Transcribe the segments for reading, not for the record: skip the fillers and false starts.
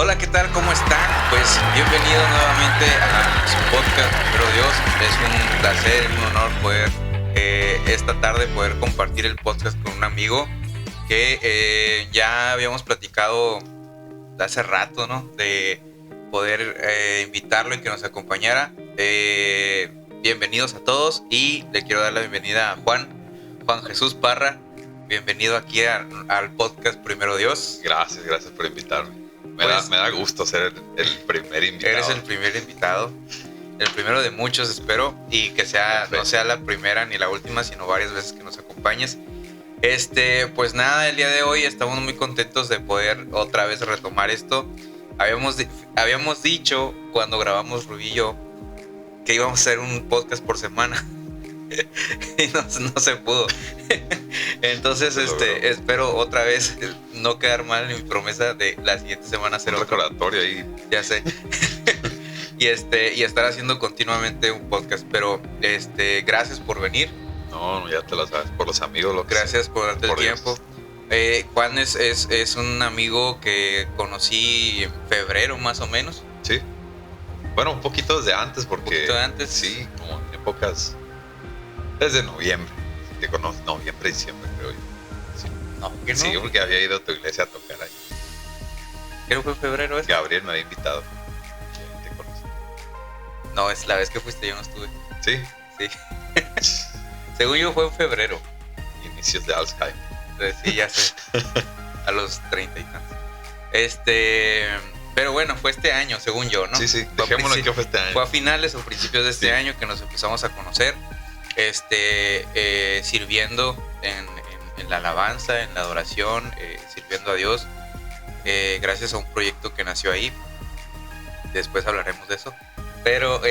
Hola, ¿qué tal? ¿Cómo están? Pues bienvenido nuevamente a su podcast, Pero Dios. Es un placer, un honor poder esta tarde poder compartir el podcast con un amigo que ya habíamos platicado hace rato, ¿no? De poder invitarlo y que nos acompañara. Bienvenidos a todos y le quiero dar la bienvenida a Juan Jesús Parra. Bienvenido aquí al podcast Primero Dios. Gracias por invitarme. Me da gusto ser el primer invitado. Eres el primer invitado, el primero de muchos, espero, y que no sea la primera ni la última, sino varias veces que nos acompañes. Pues nada, el día de hoy estamos muy contentos de poder otra vez retomar esto. Habíamos dicho cuando grabamos Rubí y yo que íbamos a hacer un podcast por semana. Y no se pudo. Entonces espero otra vez no quedar mal en mi promesa de la siguiente semana hacer un recordatorio ahí. Ya sé. y estar haciendo continuamente un podcast. Pero gracias por venir. No, ya te lo sabes, por los amigos. Gracias por darte el tiempo. Juan es un amigo que conocí en febrero más o menos. Sí. Bueno, un poquito desde antes, porque... Un poquito antes. Sí, como en épocas... Desde noviembre. Te conozco, noviembre, diciembre, creo yo. Sí. No, ¿qué no? Sí, porque había ido a tu iglesia a tocar ahí. Creo que fue en febrero eso. Gabriel me había invitado. Te conocí. No, es la vez que fuiste, yo no estuve. ¿Sí? Sí. Según yo fue en febrero. Inicios de Alzheimer. Sí, ya sé. A los 30 y tantos. Pero bueno, fue este año, según yo, ¿no? Sí, dejémoslo que fue este año. Fue a finales o principios de este año que nos empezamos a conocer. Sirviendo en la alabanza, en la adoración, sirviendo a Dios, gracias a un proyecto que nació ahí. Después hablaremos de eso. Pero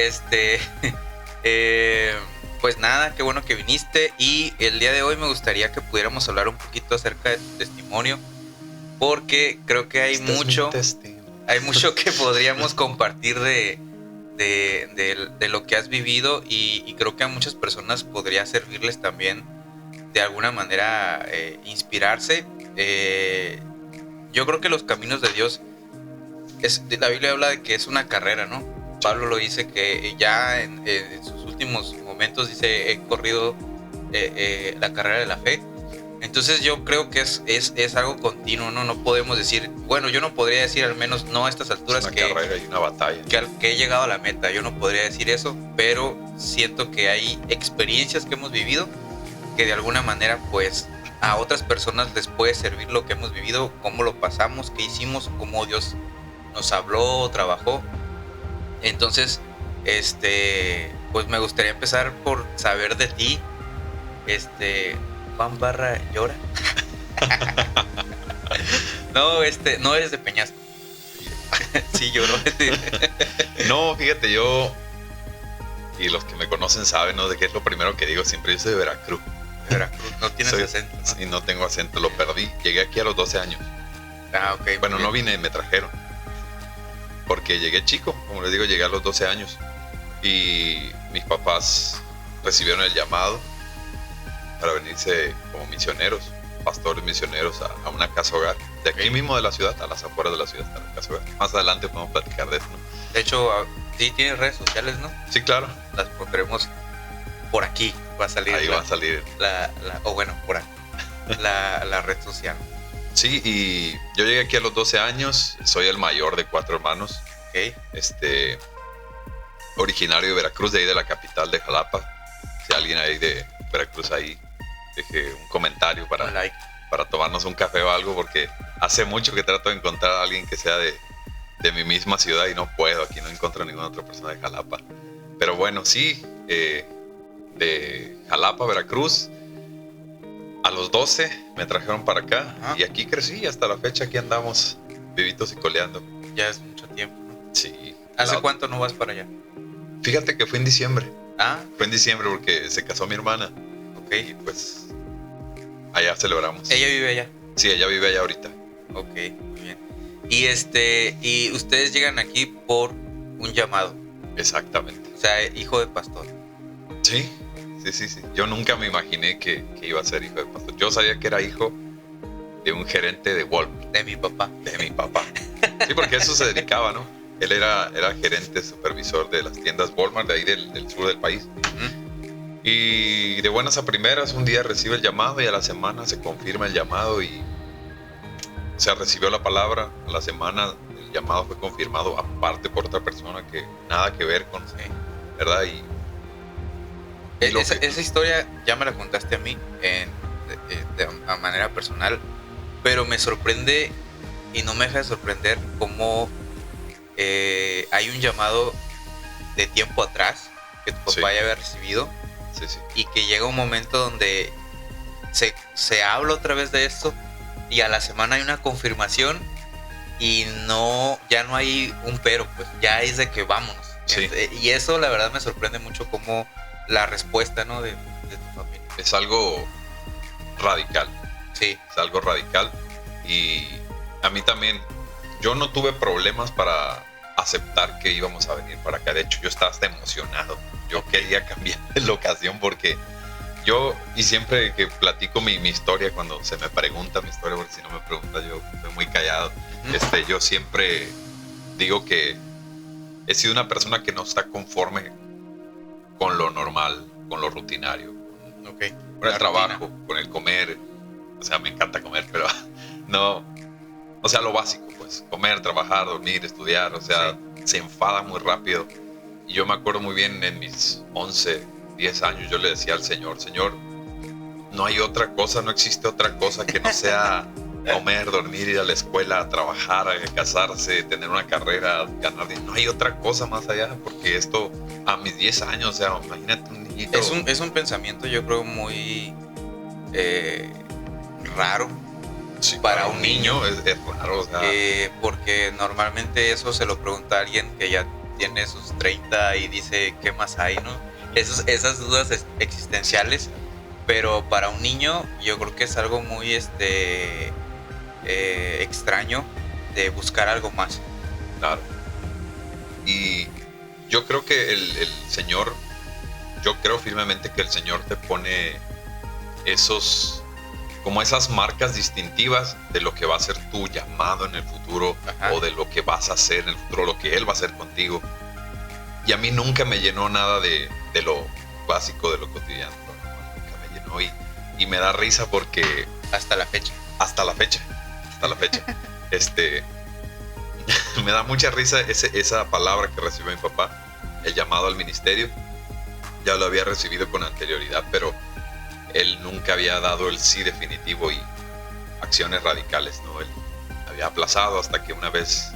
pues nada, qué bueno que viniste. Y el día de hoy me gustaría que pudiéramos hablar un poquito acerca de tu testimonio, porque creo que hay mucho que podríamos compartir de lo que has vivido, y creo que a muchas personas podría servirles también de alguna manera, inspirarse. Yo creo que los caminos de Dios, la Biblia habla de que es una carrera, ¿no? Pablo lo dice, que ya en sus últimos momentos dice: he corrido la carrera de la fe. Entonces yo creo que es algo continuo, ¿no? No podemos decir, bueno, yo no podría decir, al menos no a estas alturas, es una carrera y una batalla, que he llegado a la meta. Yo no podría decir eso, pero siento que hay experiencias que hemos vivido que de alguna manera, pues, a otras personas les puede servir lo que hemos vivido, cómo lo pasamos, qué hicimos, cómo Dios nos habló, trabajó. Entonces, pues me gustaría empezar por saber de ti. Juan Barra llora. No, no eres de Peñasco. Sí, lloró. No, fíjate, yo, y los que me conocen saben, ¿no?, de qué es lo primero que digo siempre. Yo soy de Veracruz. No tienes acento, ¿no? Y no tengo acento, lo perdí. Llegué aquí a los 12 años. Ah, ok. Bueno, no vine, me trajeron. Porque llegué chico, como les digo, llegué a los 12 años. Y mis papás recibieron el llamado para venirse como misioneros, pastores misioneros, a una casa hogar de aquí mismo de la ciudad, a las afueras de la ciudad está la casa hogar. Más adelante podemos platicar de eso, ¿no? De hecho, sí tienes redes sociales, ¿no? Sí, claro. Las pondremos por aquí, va a salir. Ahí va a salir. Por aquí, la red social. Sí, y yo llegué aquí a los 12 años, soy el mayor de 4 hermanos. Okay. Originario de Veracruz, de ahí de la capital de Jalapa. Si alguien ahí de Veracruz ahí, deje un comentario para tomarnos un café o algo, porque hace mucho que trato de encontrar a alguien que sea de mi misma ciudad y no puedo. Aquí no encuentro ninguna otra persona de Jalapa. Pero bueno, sí, de Jalapa, Veracruz, a los 12 me trajeron para acá. Ajá. Y aquí crecí, hasta la fecha aquí andamos vivitos y coleando. Ya es mucho tiempo, ¿no? Sí. ¿Hace cuánto no vas para allá? Fíjate que fue en diciembre. Ah. Fue en diciembre porque se casó mi hermana. Ok. Y pues allá celebramos. ¿Ella vive allá? Sí, ella vive allá ahorita. Ok, muy bien. Y ustedes llegan aquí por un llamado. Exactamente. O sea, hijo de pastor. Sí. Yo nunca me imaginé que iba a ser hijo de pastor. Yo sabía que era hijo de un gerente de Walmart. De mi papá. De mi papá. Sí, porque a eso se dedicaba, ¿no? Él era gerente, supervisor de las tiendas Walmart de ahí del sur del país. Y de buenas a primeras, un día recibe el llamado y a la semana se confirma el llamado y se recibió la palabra. A la semana el llamado fue confirmado aparte por otra persona que nada que ver con... ¿Verdad? Y esa historia ya me la contaste a mí de manera personal, pero me sorprende y no me deja de sorprender cómo hay un llamado de tiempo atrás que tu papá ya había recibido y que llega un momento donde se habla otra vez de esto y a la semana hay una confirmación y ya no hay un pero, pues ya es de que vámonos. Y eso la verdad me sorprende mucho como la respuesta, ¿no? de tu familia. Es algo radical. Sí. Es algo radical. Y a mí también, yo no tuve problemas para aceptar que íbamos a venir para acá. De hecho, yo estaba hasta emocionado. Yo quería cambiar de locación porque y siempre que platico mi historia, cuando se me pregunta mi historia, porque si no me pregunta yo soy muy callado, yo siempre digo que he sido una persona que no está conforme con lo normal, con lo rutinario, con el trabajo, con el comer. O sea, me encanta comer, pero no, o sea, lo básico, pues, comer, trabajar, dormir, estudiar, o sea, se enfada muy rápido. Y yo me acuerdo muy bien en mis 11, 10 años, yo le decía al Señor, no hay otra cosa, no existe otra cosa que no sea comer, dormir, ir a la escuela, trabajar, casarse, tener una carrera, ganar dinero. No hay otra cosa más allá, porque esto a mis 10 años, o sea, imagínate un niñito. Es un pensamiento, yo creo, muy raro. Sí, para un niño es raro, o sea. Porque normalmente eso se lo pregunta a alguien que ya tiene sus 30 y dice, ¿qué más hay, no? Esas dudas existenciales, pero para un niño yo creo que es algo muy extraño de buscar algo más. Claro. Y yo creo que el Señor, yo creo firmemente que el Señor te pone como esas marcas distintivas de lo que va a ser tu llamado en el futuro. Ajá. O de lo que vas a hacer en el futuro, lo que Él va a hacer contigo. Y a mí nunca me llenó nada de lo básico, de lo cotidiano. Nunca me llenó y me da risa porque... Hasta la fecha. Me da mucha risa esa palabra que recibió mi papá, el llamado al ministerio. Ya lo había recibido con anterioridad, pero él nunca había dado el sí definitivo y acciones radicales, ¿no? Él había aplazado hasta que una vez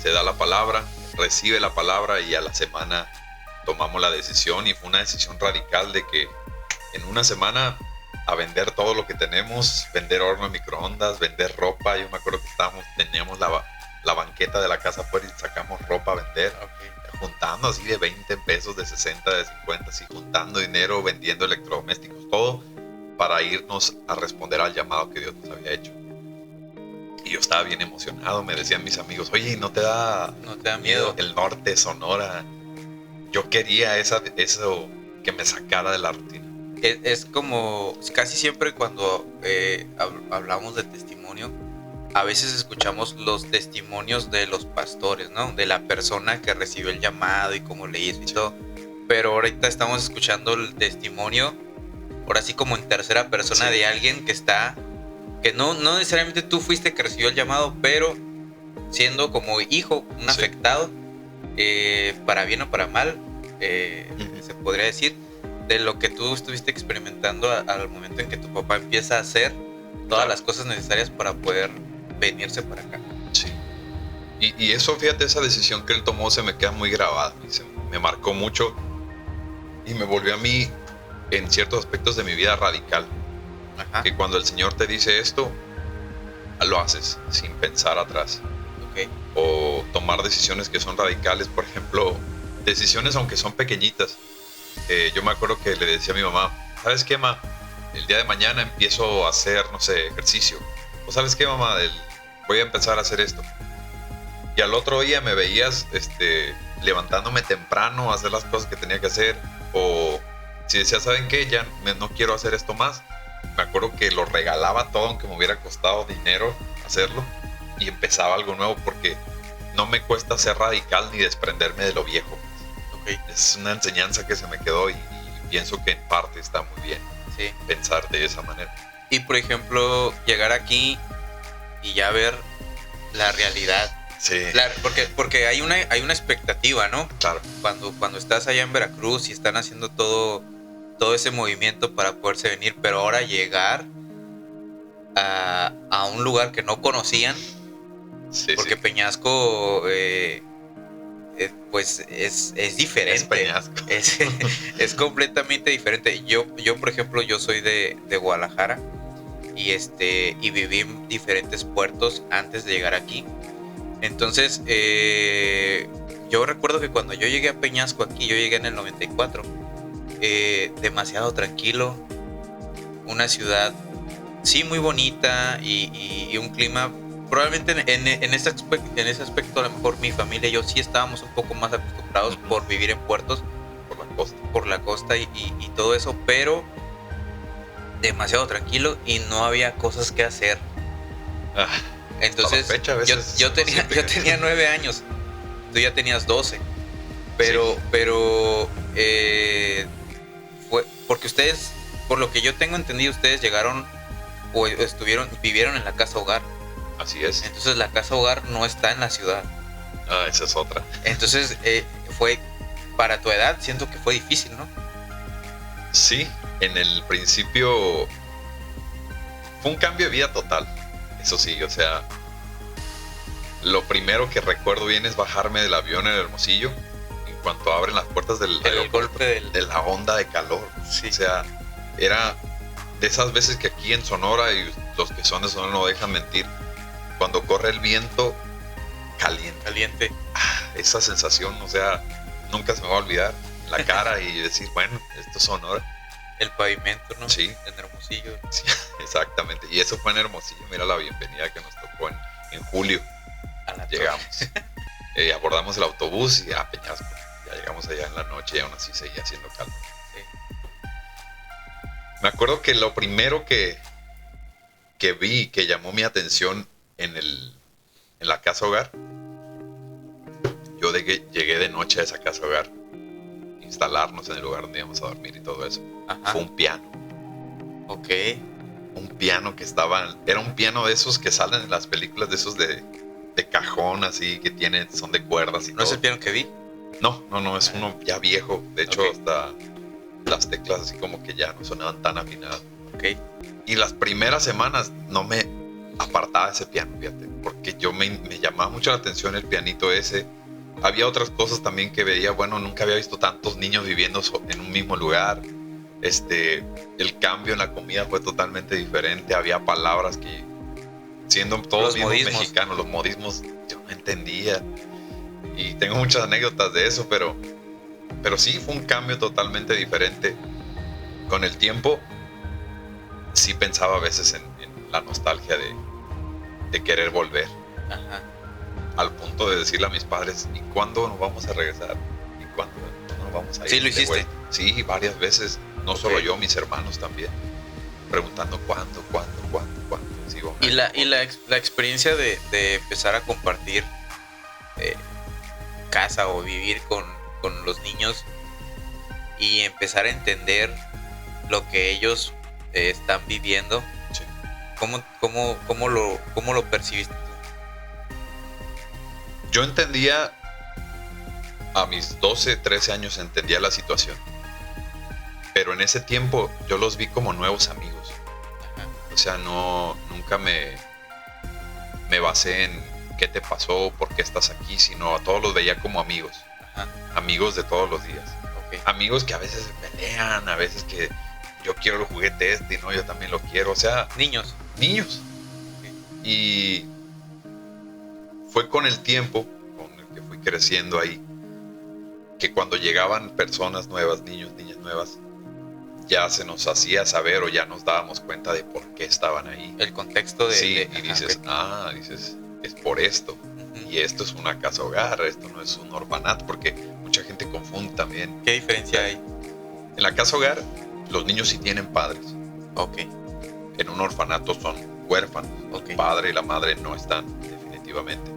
se da la palabra, recibe la palabra y a la semana tomamos la decisión, y fue una decisión radical de que en una semana a vender todo lo que tenemos, vender horno de microondas, vender ropa. Yo me acuerdo que teníamos la banqueta de la casa afuera y sacamos ropa a vender, juntando así de 20 pesos, de 60, de 50, así juntando dinero, vendiendo electrodomésticos, todo para irnos a responder al llamado que Dios nos había hecho. Y yo estaba bien emocionado. Me decían mis amigos, oye, ¿no te da miedo el norte, Sonora? Yo quería eso que me sacara de la rutina. Es como casi siempre cuando hablamos de testimonio, a veces escuchamos los testimonios de los pastores, ¿no? De la persona que recibió el llamado y cómo le hizo y todo. Pero ahorita estamos escuchando el testimonio, ahora sí como en tercera persona, de alguien que no necesariamente tú fuiste que recibió el llamado, pero siendo como hijo, un afectado, para bien o para mal, se podría decir, de lo que tú estuviste experimentando al momento en que tu papá empieza a hacer todas las cosas necesarias para poder venirse para acá. Sí. Y eso, fíjate, esa decisión que él tomó se me queda muy grabada. Me marcó mucho y me volvió a mí en ciertos aspectos de mi vida radical. Ajá. Que cuando el Señor te dice esto, lo haces sin pensar atrás. Okay. O tomar decisiones que son radicales, por ejemplo, decisiones aunque son pequeñitas. Yo me acuerdo que le decía a mi mamá, ¿sabes qué, ma? El día de mañana empiezo a hacer, no sé, ejercicio. O ¿sabes qué, mamá? Voy a empezar a hacer esto. Y al otro día me veías levantándome temprano a hacer las cosas que tenía que hacer. O si decía, ¿saben qué? Ya no quiero hacer esto más. me acuerdo que lo regalaba todo, aunque me hubiera costado dinero hacerlo, y empezaba algo nuevo porque no me cuesta ser radical ni desprenderme de lo viejo. Okay. Es una enseñanza que se me quedó y pienso que en parte está muy bien pensar de esa manera. Y por ejemplo, llegar aquí y ya ver la realidad. Sí. Porque hay una expectativa, ¿no? Claro. Cuando estás allá en Veracruz y están haciendo todo ese movimiento para poderse venir, pero ahora llegar a un lugar que no conocían, porque Peñasco pues es diferente. Es Peñasco. Es completamente diferente. Yo por ejemplo, yo soy de Guadalajara y viví en diferentes puertos antes de llegar aquí. Entonces, yo recuerdo que cuando yo llegué a Peñasco aquí, yo llegué en el 94, demasiado tranquilo, una ciudad, sí, muy bonita y un clima, probablemente en ese aspecto a lo mejor mi familia y yo sí estábamos un poco más acostumbrados por vivir en puertos, por la costa y todo eso, pero demasiado tranquilo y no había cosas que hacer. Entonces yo tenía 9 años, tú ya tenías 12, pero fue porque ustedes, por lo que yo tengo entendido, ustedes llegaron o vivieron en la casa hogar. Así es. Entonces la casa hogar no está en la ciudad. Esa es otra. Entonces fue, para tu edad, siento que fue difícil, ¿no? Sí, en el principio fue un cambio de vida total. Eso sí, o sea, lo primero que recuerdo bien es bajarme del avión en Hermosillo. En cuanto abren las puertas del aeropuerto, de la onda de calor. Sí. O sea, era de esas veces que aquí en Sonora, y los que son de Sonora no dejan mentir, cuando corre el viento caliente. Esa sensación, o sea, nunca se me va a olvidar. La cara y decir, bueno, esto es Sonora. El pavimento, ¿no? Sí. En Hermosillo. Sí, exactamente. Y eso fue en Hermosillo. Mira la bienvenida que nos tocó en julio. Llegamos. Abordamos el autobús y a Peñasco. Ya llegamos allá en la noche y aún así seguía haciendo calor. Sí. Me acuerdo que lo primero que vi, que llamó mi atención en la casa hogar, yo llegué de noche a esa casa hogar, instalarnos en el lugar donde íbamos a dormir y todo eso. Ajá. Fue un piano. Ok. Un piano que era un piano de esos que salen en las películas, de esos de cajón, así, que son de cuerdas y ¿No todo. es el piano que vi? No, es uno ya viejo. De hecho, hasta las teclas así como que ya no sonaban tan afinadas. Ok. Y las primeras semanas no me apartaba ese piano, fíjate, porque me llamaba mucho la atención el pianito ese. Había otras cosas también que veía, bueno, nunca había visto tantos niños viviendo en un mismo lugar. El cambio en la comida fue totalmente diferente. Había palabras que, siendo todos mismos mexicanos, los modismos, yo no entendía. Y tengo muchas anécdotas de eso, pero sí fue un cambio totalmente diferente. Con el tiempo, sí pensaba a veces en la nostalgia de querer volver. Ajá. Al punto de decirle a mis padres, ¿y cuándo nos vamos a regresar? ¿Y cuándo nos vamos a ir? ¿Sí lo hiciste? Sí, varias veces. No solo yo, mis hermanos también. Preguntando cuándo. Sí, y la experiencia de empezar a compartir casa o vivir con los niños y empezar a entender lo que ellos están viviendo. Sí. ¿Cómo lo percibiste tú? Yo entendía, a mis 12, 13 años entendía la situación. Pero en ese tiempo yo los vi como nuevos amigos. Ajá. O sea, nunca me basé en qué te pasó, por qué estás aquí, sino a todos los veía como amigos. Ajá. Amigos de todos los días. Okay. Amigos que a veces se pelean, a veces que yo quiero el juguete y no, yo también lo quiero. O sea, Niños. Okay. Y fue con el tiempo, con el que fui creciendo ahí, que cuando llegaban personas nuevas, niños, niñas nuevas, ya se nos hacía saber o ya nos dábamos cuenta de por qué estaban ahí. El contexto de... Sí, y dices, es por esto. Uh-huh. Y esto es una casa hogar, esto no es un orfanato, porque mucha gente confunde también. ¿Qué diferencia hay? En la casa hogar, los niños sí tienen padres. Ok. en un orfanato son huérfanos. Okay. El padre y la madre no están, definitivamente.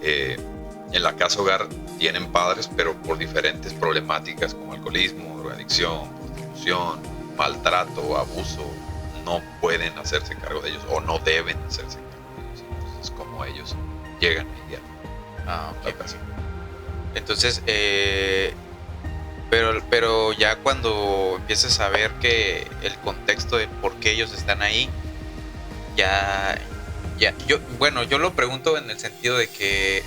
En la casa hogar tienen padres, pero por diferentes problemáticas como alcoholismo, drogadicción, prostitución, maltrato, abuso, no pueden hacerse cargo de ellos o no deben hacerse cargo de ellos. Entonces, como ellos llegan a la casa. Entonces, pero ya cuando empiezas a ver que el contexto de por qué ellos están ahí, yo lo pregunto en el sentido de que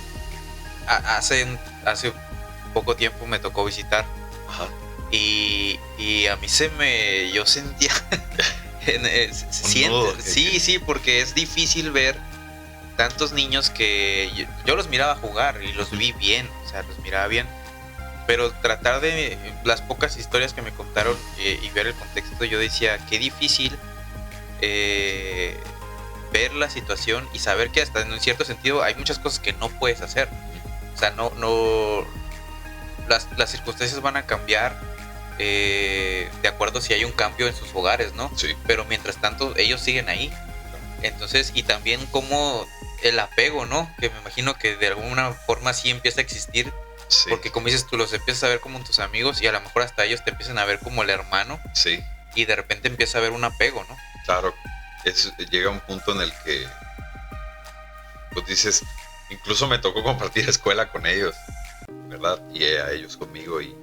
hace poco tiempo me tocó visitar. Ajá. Y a mí yo sentía sí, porque es difícil ver tantos niños que yo los miraba jugar y los vi bien, o sea, los miraba bien, pero tratar de las pocas historias que me contaron y ver el contexto, yo decía, qué difícil ver la situación y saber que hasta en un cierto sentido hay muchas cosas que no puedes hacer. O sea, las circunstancias van a cambiar de acuerdo si hay un cambio en sus hogares, ¿no? Sí. Pero mientras tanto ellos siguen ahí. Entonces, y también como el apego, ¿no? Que me imagino que de alguna forma sí empieza a existir. Sí. Porque como dices, tú los empiezas a ver como tus amigos y a lo mejor hasta ellos te empiezan a ver como el hermano. Sí. Y de repente empieza a haber un apego, ¿no? Claro. Llega un punto en el que pues dices, incluso me tocó compartir escuela con ellos, ¿verdad? Y a ellos conmigo y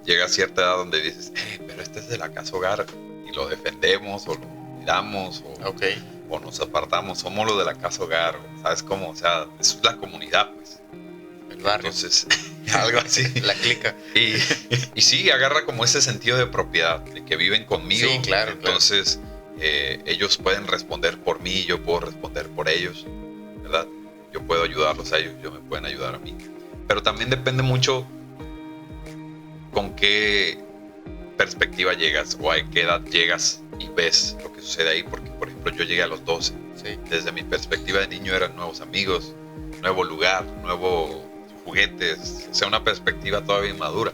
llega a cierta edad donde dices, pero este es de la casa hogar y lo defendemos o lo cuidamos o nos apartamos, somos los de la casa hogar, ¿sabes cómo? O sea, es la comunidad, pues. El barrio. Entonces, algo así. La clica. Y sí, agarra como ese sentido de propiedad, de que viven conmigo. Sí, claro. Entonces, ellos pueden responder por mí, yo puedo responder por ellos, ¿verdad? Yo puedo ayudarlos a ellos, ellos me pueden ayudar a mí. Pero también depende mucho con qué perspectiva llegas o a qué edad llegas y ves lo que sucede ahí. Porque, por ejemplo, yo llegué a los 12. Sí. Desde mi perspectiva de niño eran nuevos amigos, nuevo lugar, nuevos juguetes. O sea, una perspectiva todavía inmadura.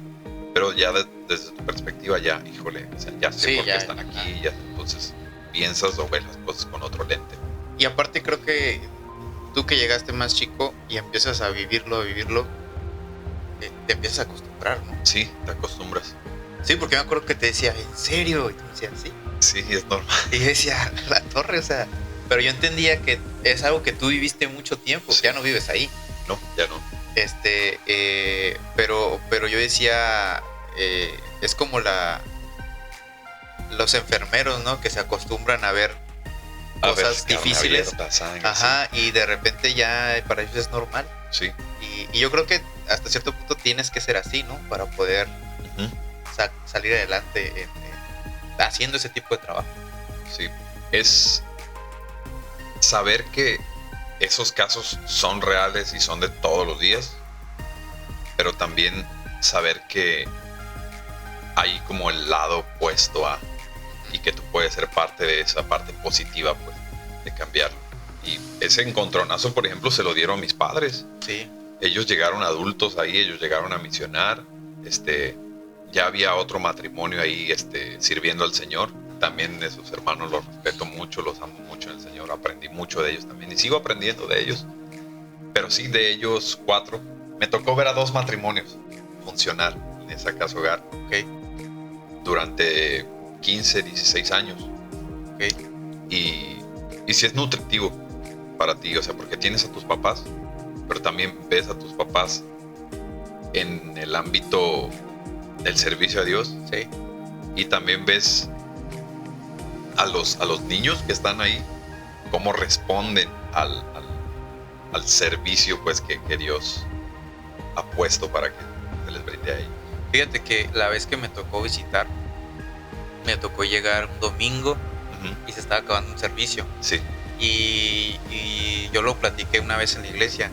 Pero ya desde tu perspectiva ya, híjole, o sea, ya sé por qué están aquí. Ya, entonces piensas o ves las cosas con otro lente. Y aparte creo que tú que llegaste más chico y empiezas a vivirlo, te empiezas a acostumbrar, ¿no? Sí, te acostumbras. Sí, porque me acuerdo que te decía, ¿en serio? Y tú decías, sí. Sí, es normal. Y yo decía, la torre, o sea, pero yo entendía que es algo que tú viviste mucho tiempo, sí. Ya no vives ahí. No, ya no. Pero yo decía, es como los enfermeros, ¿no? Que se acostumbran a ver cosas difíciles. Abierta, sangre, ajá, sí. y de repente ya para ellos es normal. Sí. Y yo creo que hasta cierto punto tienes que ser así, ¿no? Para poder salir adelante haciendo ese tipo de trabajo. Sí. Es saber que esos casos son reales y son de todos los días, pero también saber que hay como el lado opuesto a, y que tú puedes ser parte de esa parte positiva, pues, de cambiarlo. Y ese encontronazo, por ejemplo, se lo dieron mis padres. Sí. Ellos llegaron adultos ahí, ellos llegaron a misionar, ya había otro matrimonio ahí, sirviendo al Señor. También esos hermanos los respeto mucho, los amo mucho en el Señor, aprendí mucho de ellos también y sigo aprendiendo de ellos. Pero sí, de ellos 4, me tocó ver a 2 matrimonios funcionar en esa casa hogar, durante 15, 16 años. Y sí es nutritivo para ti, o sea, porque tienes a tus papás, pero también ves a tus papás en el ámbito del servicio a Dios. Sí. Y también ves a los niños que están ahí, cómo responden al servicio, pues, que Dios ha puesto para que se les brinde a ellos. Fíjate que la vez que me tocó visitar, me tocó llegar un domingo y se estaba acabando un servicio. Sí. Y yo lo platiqué una vez en la iglesia,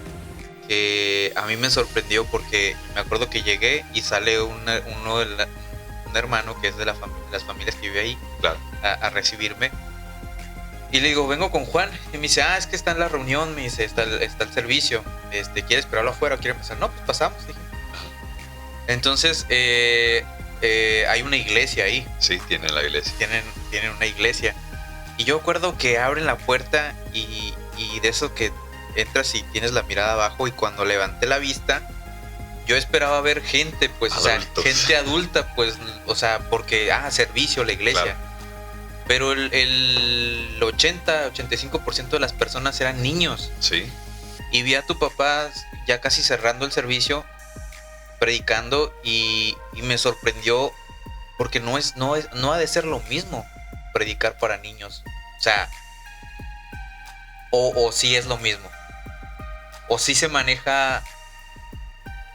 que a mí me sorprendió porque me acuerdo que llegué y sale un hermano que es de las familias que vive ahí, claro, a recibirme. Y le digo, vengo con Juan. Y me dice, es que está en la reunión, me dice, está el servicio. ¿Quiere esperarlo afuera o quiere empezar? No, pues pasamos, dije. Entonces, hay una iglesia ahí. Sí, tienen la iglesia. tienen una iglesia. Y yo recuerdo que abren la puerta y de eso que entras y tienes la mirada abajo, y cuando levanté la vista, yo esperaba ver gente, pues, adultos. O sea, gente adulta, pues, o sea, porque, servicio, la iglesia. Claro. Pero el 80-85% de las personas eran niños. Sí. Y vi a tu papá ya casi cerrando el servicio, predicando, y me sorprendió porque no ha de ser lo mismo predicar para niños. O sea, o sí es lo mismo. O sí se maneja,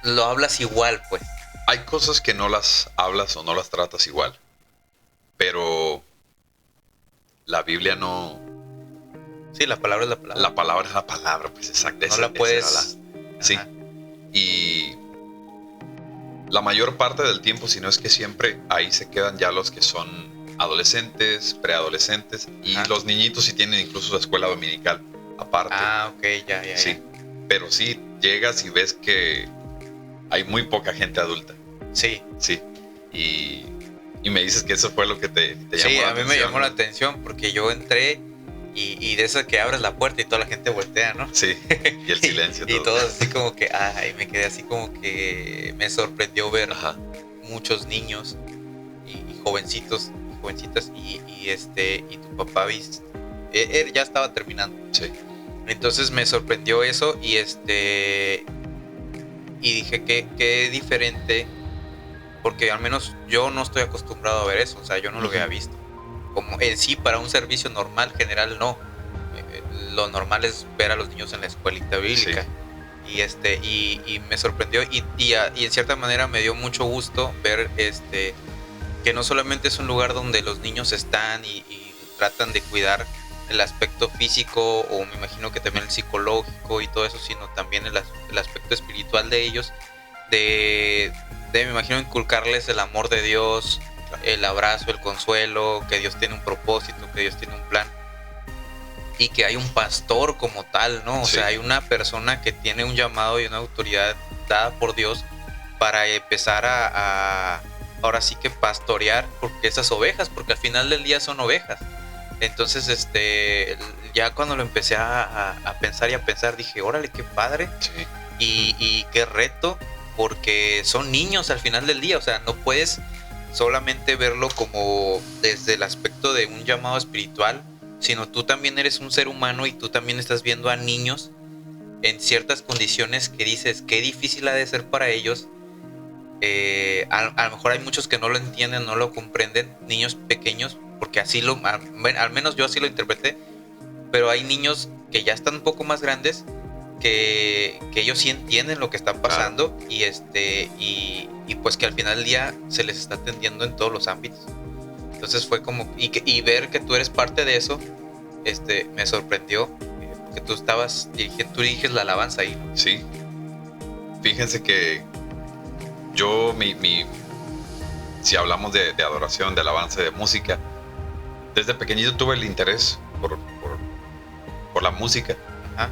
lo hablas igual, pues. Hay cosas que no las hablas o no las tratas igual. Pero la Biblia no... Sí, la palabra es la palabra. La palabra es la palabra, pues exacto. No la puedes... Sí. Y la mayor parte del tiempo, si no es que siempre, ahí se quedan ya los que son adolescentes, preadolescentes, y los niñitos sí tienen incluso la escuela dominical aparte. Ok, ya. Sí, pero sí llegas y ves que hay muy poca gente adulta. Sí. Sí, y me dices que eso fue lo que te llamó la atención. Sí, a mí me llamó la atención porque yo entré y de eso que abres la puerta y toda la gente voltea, ¿no? Sí, y el silencio. Y todos así como que, me quedé así como que me sorprendió ver muchos niños y jovencitas, y tu papá él ya estaba terminando. Sí. Entonces me sorprendió eso y dije qué diferente, porque al menos yo no estoy acostumbrado a ver eso, o sea, yo no lo había visto. Como en sí, para un servicio normal, general, no. Lo normal es ver a los niños en la escuelita bíblica. Sí. Y me sorprendió y en cierta manera me dio mucho gusto ver que no solamente es un lugar donde los niños están y tratan de cuidar el aspecto físico, o me imagino que también el psicológico y todo eso, sino también el aspecto espiritual de ellos, de me imagino inculcarles el amor de Dios, el abrazo, el consuelo, que Dios tiene un propósito, que Dios tiene un plan, y que hay un pastor como tal, ¿no? O sea, hay una persona que tiene un llamado y una autoridad dada por Dios para empezar a ahora sí que pastorear porque esas ovejas, porque al final del día son ovejas. Entonces, ya cuando lo empecé a pensar y a pensar, dije, órale, qué padre. Sí. Y qué reto, porque son niños al final del día. O sea, no puedes solamente verlo como desde el aspecto de un llamado espiritual, sino tú también eres un ser humano y tú también estás viendo a niños en ciertas condiciones que dices, qué difícil ha de ser para ellos. A lo mejor hay muchos que no lo entienden, no lo comprenden, niños pequeños, porque al menos yo así lo interpreté, pero hay niños que ya están un poco más grandes que ellos sí entienden lo que está pasando. Y pues que al final del día se les está atendiendo en todos los ámbitos. Entonces fue como y ver que tú eres parte de eso, me sorprendió, porque tú diriges la alabanza ahí, ¿no? Sí. Fíjense que yo si hablamos de adoración, de alabanza, de música, desde pequeñito tuve el interés por la música. Ajá.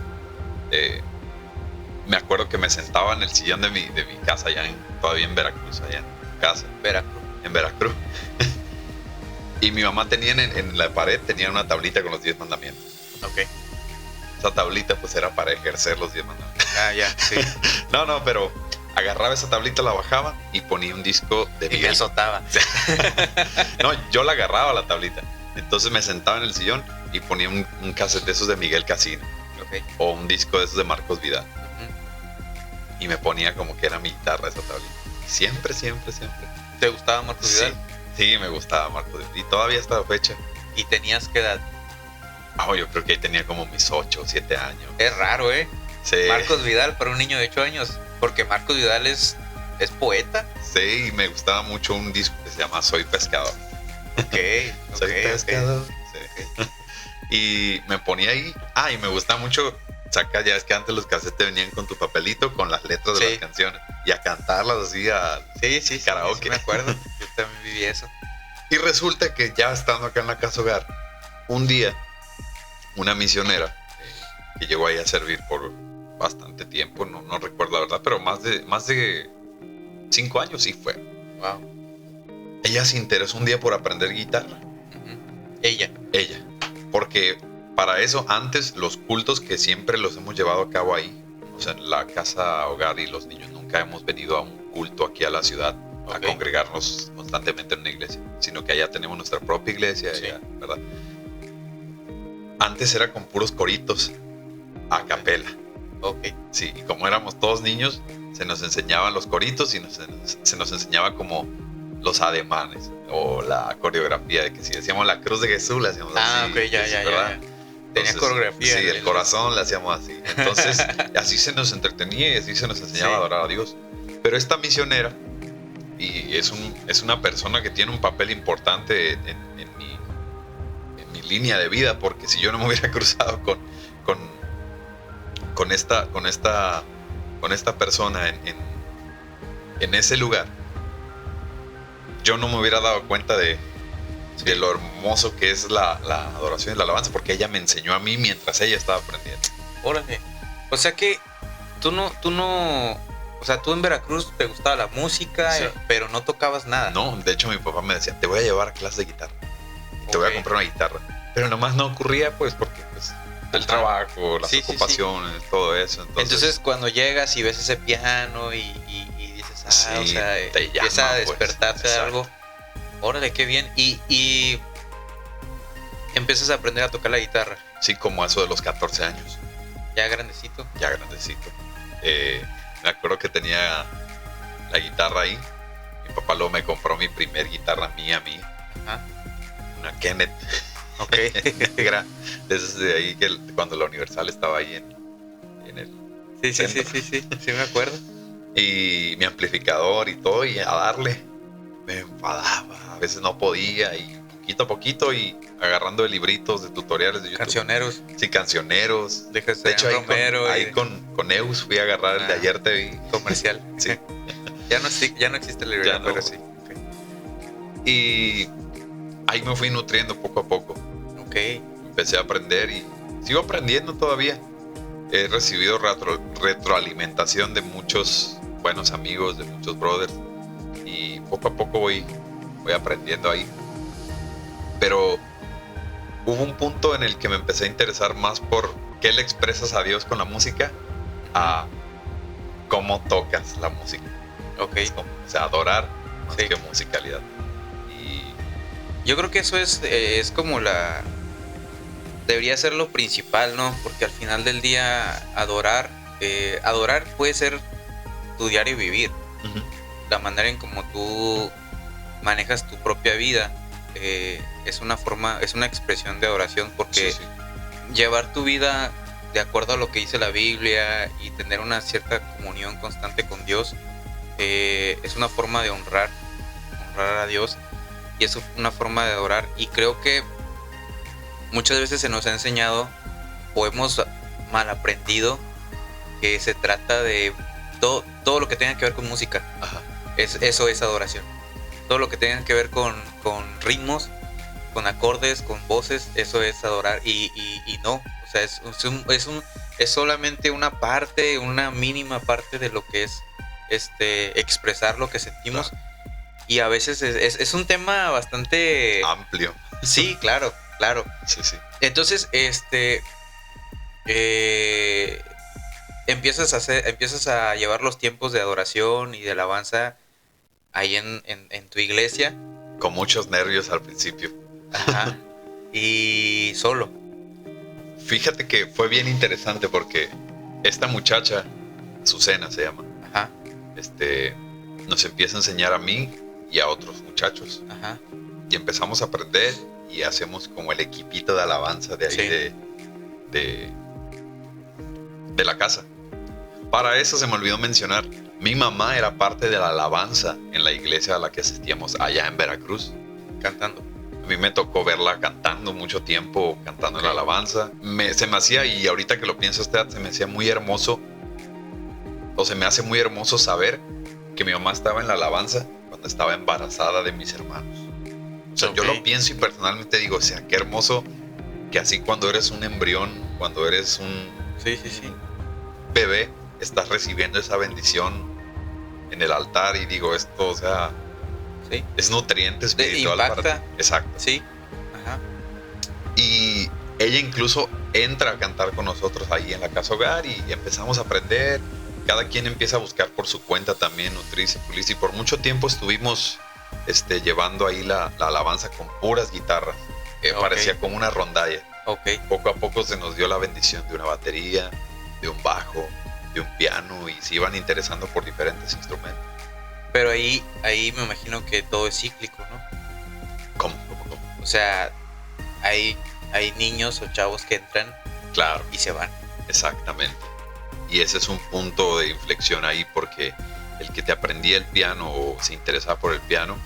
Me acuerdo que me sentaba en el sillón de mi casa todavía en Veracruz, allá en casa. En Veracruz. Y mi mamá tenía en la pared, tenía una tablita con los 10 mandamientos. Ok. Esa tablita pues era para ejercer los 10 mandamientos. Ya, sí. No, pero agarraba esa tablita, la bajaba y ponía un disco de Miguel. Y me azotaba. No, yo la agarraba la tablita. Entonces me sentaba en el sillón y ponía un cassette de esos de Miguel Casino. Okay. O un disco de esos de Marcos Vidal. Uh-huh. Y me ponía como que era mi guitarra esa tablita. Siempre. ¿Te gustaba Marcos Vidal? Sí, me gustaba Marcos Vidal. Y todavía hasta la fecha. ¿Y tenías qué edad? Yo creo que ahí tenía como mis 8 o 7 años. Es raro, ¿eh? Sí. Marcos Vidal para un niño de 8 años. Porque Marcos Vidal es poeta. Sí, y me gustaba mucho un disco que se llama Soy Pescador. Soy pescador. Sí. Y me ponía ahí. Y me gustaba mucho sacar, ya es que antes los cassettes venían con tu papelito con las letras de las canciones. Y a cantarlas así al karaoke. Sí, me acuerdo. Yo también viví eso. Y resulta que ya estando acá en la casa hogar, un día, una misionera que llegó ahí a servir por bastante tiempo, no recuerdo la verdad, pero más de 5 años sí fue. Wow. Ella se interesó un día por aprender guitarra. Ella. Porque para eso, antes, los cultos que siempre los hemos llevado a cabo ahí, o sea, en la casa hogar y los niños, nunca hemos venido a un culto aquí a la ciudad a congregarnos constantemente en una iglesia, sino que allá tenemos nuestra propia iglesia, allá, ¿verdad? Antes era con puros coritos, a capela. Sí, y como éramos todos niños, se nos enseñaban los coritos y se nos enseñaba como los ademanes o la coreografía de que si decíamos la cruz de Jesús, la hacíamos así. Ya. Tenía coreografía. Sí, el corazón la hacíamos así. Entonces, así se nos entretenía y así se nos enseñaba a adorar a Dios. Pero esta misionera, y es una persona que tiene un papel importante en mi línea de vida, porque si yo no me hubiera cruzado con esta persona en ese lugar, yo no me hubiera dado cuenta de lo hermoso que es la adoración y la alabanza, porque ella me enseñó a mí mientras ella estaba aprendiendo. Órale. O sea que tú no, o sea, tú en Veracruz te gustaba la música, pero no tocabas nada. No, de hecho mi papá me decía, te voy a llevar a clase de guitarra, y te voy a comprar una guitarra. Pero nomás no ocurría, pues, porque pues, el trabajo, las ocupaciones, todo eso. Entonces cuando llegas y ves ese piano y dices, o sea, te empieza a despertarse pues, algo. Órale, qué bien. Y empiezas a aprender a tocar la guitarra. Sí, como eso de los 14 años. Ya grandecito. Me acuerdo que tenía la guitarra ahí. Mi papá luego me compró mi primer guitarra mía a mí. Ajá. Una Kenneth. Negra. Desde ahí que cuando la Universal estaba ahí en el centro. Sí, me acuerdo. Y mi amplificador y todo, y a darle. Me enfadaba, a veces no podía, y poquito a poquito, y agarrando de libritos, de tutoriales de YouTube. Cancioneros. Sí, cancioneros. De hecho, ahí con Eus fui a agarrar el de Ayer Te Vi. Comercial. Sí. ya no existe la librería, pero sí. Y ahí me fui nutriendo poco a poco. Empecé a aprender y sigo aprendiendo todavía. He recibido retroalimentación de muchos buenos amigos, de muchos brothers. Y poco a poco voy aprendiendo ahí. Pero hubo un punto en el que me empecé a interesar más por qué le expresas a Dios con la música a cómo tocas la música. O sea, adorar más que musicalidad. Y yo creo que eso es como debería ser lo principal, ¿no? Porque al final del día adorar puede ser tu diario vivir. Uh-huh. La manera en cómo tú manejas tu propia vida es una expresión de adoración, porque llevar tu vida de acuerdo a lo que dice la Biblia y tener una cierta comunión constante con Dios es una forma de honrar a Dios, y es una forma de adorar. Y creo que muchas veces se nos ha enseñado o hemos mal aprendido que se trata de todo lo que tenga que ver con música. Ajá. Eso es adoración. Todo lo que tenga que ver con ritmos, con acordes, con voces, eso es adorar. Y no, o sea, es solamente una mínima parte de lo que es expresar lo que sentimos. Claro. Y a veces es un tema bastante amplio. Sí, claro. Sí. Entonces, empiezas a llevar los tiempos de adoración y de alabanza ahí en tu iglesia. Con muchos nervios al principio. Ajá. Y solo. Fíjate que fue bien interesante porque esta muchacha, Azucena se llama. Ajá. Nos empieza a enseñar a mí y a otros muchachos. Ajá. Y empezamos a aprender y hacemos como el equipito de alabanza de ahí de la casa. Para eso se me olvidó mencionar, mi mamá era parte de la alabanza en la iglesia a la que asistíamos allá en Veracruz. Cantando. A mí me tocó verla cantando mucho tiempo, cantando en la alabanza. Se me hacía, y ahorita que lo pienso, se me hacía muy hermoso, o se me hace muy hermoso saber que mi mamá estaba en la alabanza cuando estaba embarazada de mis hermanos. O sea, yo lo pienso y personalmente digo, o sea, qué hermoso que así cuando eres un embrión, cuando eres un bebé, estás recibiendo esa bendición en el altar, y digo, esto, o sea, es nutriente espiritual impacta. para ti. Exacto. Sí. Ajá. ella incluso entra a cantar con nosotros ahí en la casa hogar y empezamos a aprender. Cada quien empieza a buscar por su cuenta también, nutrirse, pulirse. Y por mucho tiempo estuvimos llevando ahí la alabanza con puras guitarras. Parecía como una rondalla. Poco a poco se nos dio la bendición de una batería, de un bajo, de un piano, y se iban interesando por diferentes instrumentos. Pero ahí me imagino que todo es cíclico, ¿no? ¿Cómo? O sea, hay niños o chavos que entran, claro, y se van. Exactamente. Y ese es un punto de inflexión ahí, porque el que te aprendía el piano o se interesaba por el piano,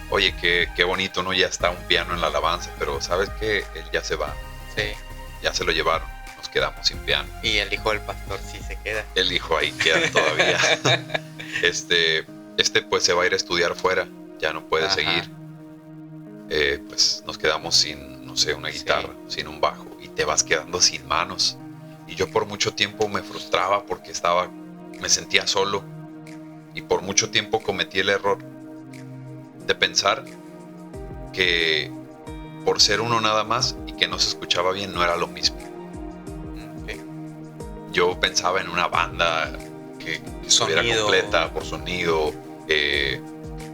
oye, qué bonito, ¿no? Ya está un piano en la alabanza, pero ¿sabes qué? Él ya se va. Sí. Ya se lo llevaron, nos quedamos sin piano. Y el hijo del pastor sí se queda. El hijo ahí queda todavía. Pues se va a ir a estudiar fuera, ya no puede seguir. Pues nos quedamos sin, no sé, una guitarra, sin un bajo, y te vas quedando sin manos. Y yo por mucho tiempo me frustraba porque me sentía solo, y por mucho tiempo cometí el error de pensar que por ser uno nada más y que no se escuchaba bien no era lo mismo. Yo pensaba en una banda que estuviera completa por sonido,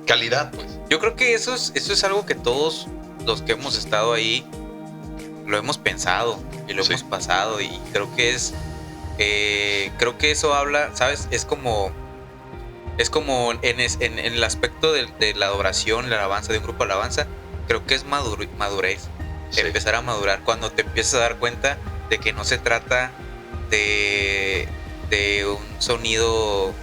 calidad, pues. Yo creo que eso es algo que todos los que hemos estado ahí lo hemos pensado y lo hemos pasado, y creo que eso habla, ¿sabes? Es como en el aspecto de la adoración, la alabanza, de un grupo de alabanza, creo que es madurez. Empezar a madurar cuando te empiezas a dar cuenta de que no se trata de un sonido,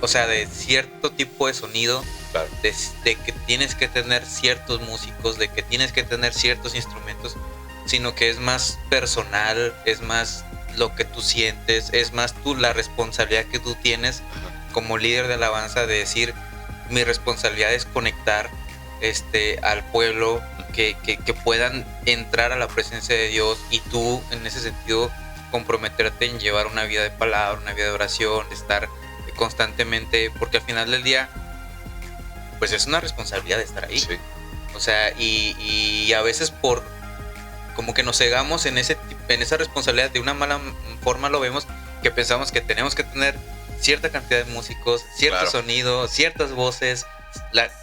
o sea, de cierto tipo de sonido, claro, de que tienes que tener ciertos músicos, de que tienes que tener ciertos instrumentos, sino que es más personal, es más lo que tú sientes, es más la responsabilidad que tú tienes como líder de alabanza, de decir, mi responsabilidad es conectar al pueblo, que puedan entrar a la presencia de Dios, y tú en ese sentido comprometerte en llevar una vida de palabra, una vida de oración, estar constantemente, porque al final del día pues es una responsabilidad de estar ahí. Sí. O sea, y a veces por como que nos cegamos en esa responsabilidad, de una mala forma lo vemos, que pensamos que tenemos que tener cierta cantidad de músicos, cierto sonido, ciertas voces,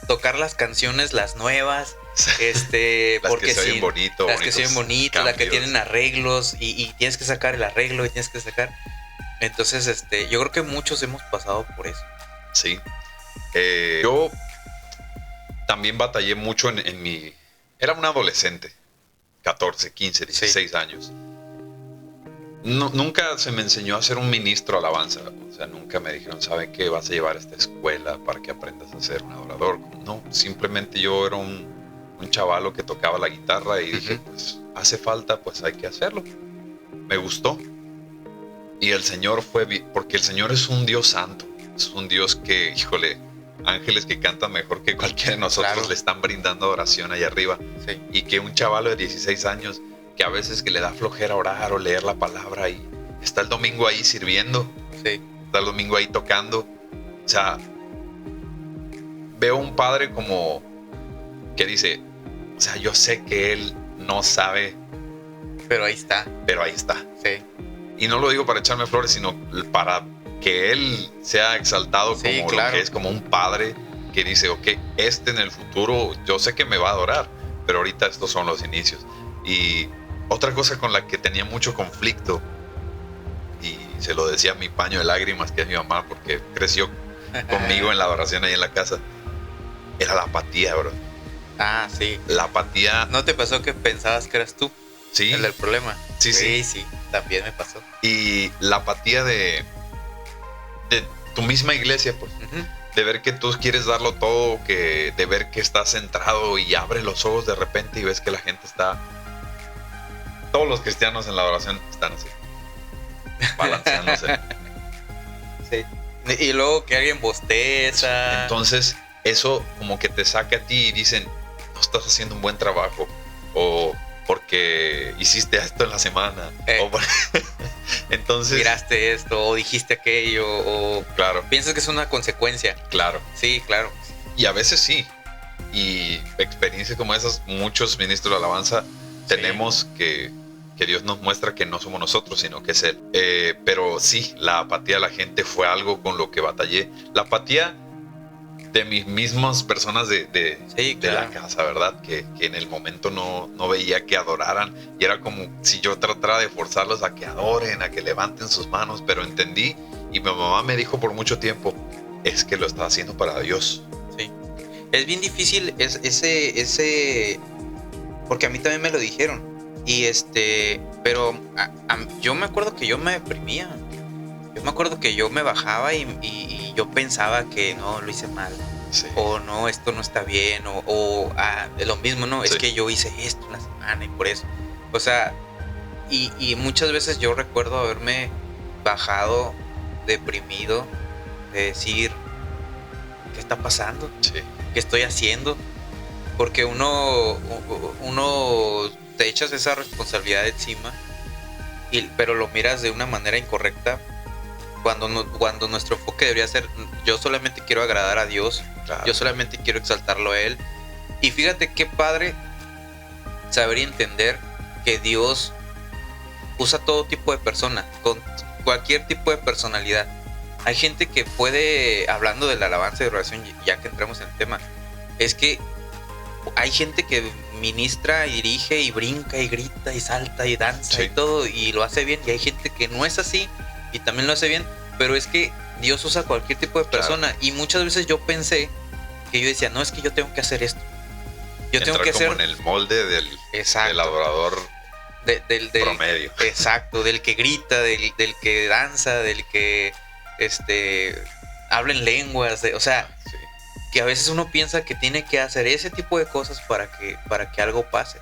tocar las canciones, las nuevas, las porque que se oyen bonito, las que se oyen bonitas, las que tienen arreglos, y tienes que sacar el arreglo, y tienes que sacar. Entonces, yo creo que muchos hemos pasado por eso. Sí. Yo también batallé mucho en mi... Era un adolescente, 14, 15, 16 años. No, nunca se me enseñó a ser un ministro de alabanza. O sea, nunca me dijeron, ¿saben qué? Vas a llevar a esta escuela para que aprendas a ser un adorador. No, simplemente yo era un chavalo que tocaba la guitarra y dije, pues hace falta, pues hay que hacerlo. Me gustó. Y el Señor porque el Señor es un Dios santo. Es un Dios que, híjole, ángeles que cantan mejor que cualquiera de nosotros le están brindando oración allá arriba. Sí. Y que un chavalo de 16 años, que a veces que le da flojera orar o leer la palabra, y está el domingo ahí sirviendo, está el domingo ahí tocando. O sea, veo un padre como que dice, o sea, yo sé que él no sabe, pero ahí está. Sí. Y no lo digo para echarme flores, sino para que él sea exaltado como lo que es, como un padre que dice, ok, en el futuro yo sé que me va a adorar, pero ahorita estos son los inicios. Y otra cosa con la que tenía mucho conflicto, y se lo decía a mi paño de lágrimas, que es mi mamá, porque creció conmigo en la adoración ahí en la casa, era la apatía, bro. Ah, sí. La apatía. ¿No te pasó que pensabas que eras tú? Sí. El del problema. Sí, también me pasó. Y la apatía de tu misma iglesia, pues. De ver que tú quieres darlo todo, de ver que estás centrado y abres los ojos de repente y ves que la gente está... Todos los cristianos en la adoración están así, balanceándose. Sí. Y luego que alguien bosteza. Entonces, eso como que te saca a ti y dicen, no estás haciendo un buen trabajo. O porque hiciste esto en la semana. Entonces... Miraste esto, o dijiste aquello, o... Claro. Piensas que es una consecuencia. Claro. Sí, claro. Y a veces sí. Y experiencias como esas, muchos ministros de alabanza tenemos que Dios nos muestra que no somos nosotros, sino que es Él. Pero sí, la apatía de la gente fue algo con lo que batallé. La apatía de mis mismas personas de la casa, ¿verdad? Que en el momento no veía que adoraran. Y era como si yo tratara de forzarlos a que adoren, a que levanten sus manos. Pero entendí, y mi mamá me dijo por mucho tiempo, es que lo está haciendo para Dios. Sí. Es bien difícil ese porque a mí también me lo dijeron. Y pero yo me acuerdo que yo me deprimía. Yo me acuerdo que yo me bajaba y yo pensaba que no, lo hice mal. Sí. O no, esto no está bien. O lo mismo, ¿no? Sí. Es que yo hice esto una semana y por eso. O sea, y muchas veces yo recuerdo haberme bajado deprimido, de decir, ¿qué está pasando? Sí. ¿Qué estoy haciendo? Porque uno te echas esa responsabilidad encima, pero lo miras de una manera incorrecta, cuando nuestro enfoque debería ser, yo solamente quiero agradar a Dios, claro. Yo solamente quiero exaltarlo a Él. Y fíjate qué padre saber y entender que Dios usa todo tipo de persona, con cualquier tipo de personalidad. Hay gente que puede, hablando de la alabanza y de oración, ya que entramos en el tema, es que hay gente que ministra y dirige y brinca y grita y salta y danza, sí, y todo, y lo hace bien, y hay gente que no es así y también lo hace bien, pero es que Dios usa cualquier tipo de persona, claro. Y muchas veces yo pensé que yo decía, no, es que yo tengo que hacer esto, yo entrar tengo que como hacer en el molde del adorador del promedio. Exacto, del que grita, del que danza, del que habla en lenguas, o sea, sí, que a veces uno piensa que tiene que hacer ese tipo de cosas para que algo pase,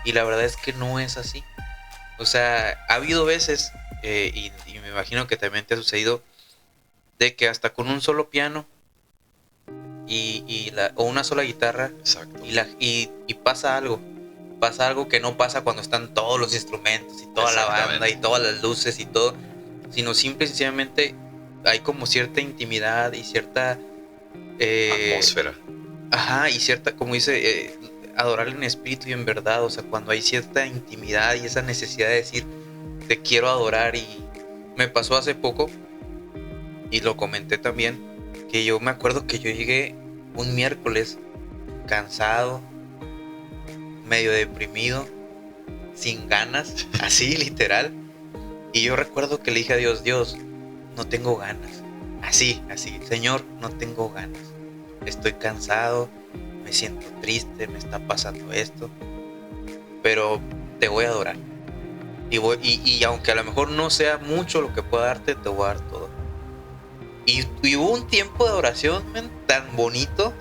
y la verdad es que no es así. O sea, ha habido veces, y me imagino que también te ha sucedido, de que hasta con un solo piano o una sola guitarra, exacto, y pasa algo que no pasa cuando están todos los instrumentos y toda la banda y todas las luces y todo, sino simple y sencillamente hay como cierta intimidad y cierta atmósfera. Ajá, y cierta, como dice, adorarle en espíritu y en verdad. O sea, cuando hay cierta intimidad y esa necesidad de decir, te quiero adorar. Y me pasó hace poco, y lo comenté también, que yo me acuerdo que yo llegué un miércoles cansado, medio deprimido, sin ganas, así literal. Y yo recuerdo que le dije a Dios, Dios, no tengo ganas. Así, Señor, no tengo ganas. Estoy cansado, me siento triste, me está pasando esto, pero te voy a adorar. Y aunque a lo mejor no sea mucho lo que pueda darte, te voy a dar todo. Y hubo un tiempo de adoración, man, tan bonito,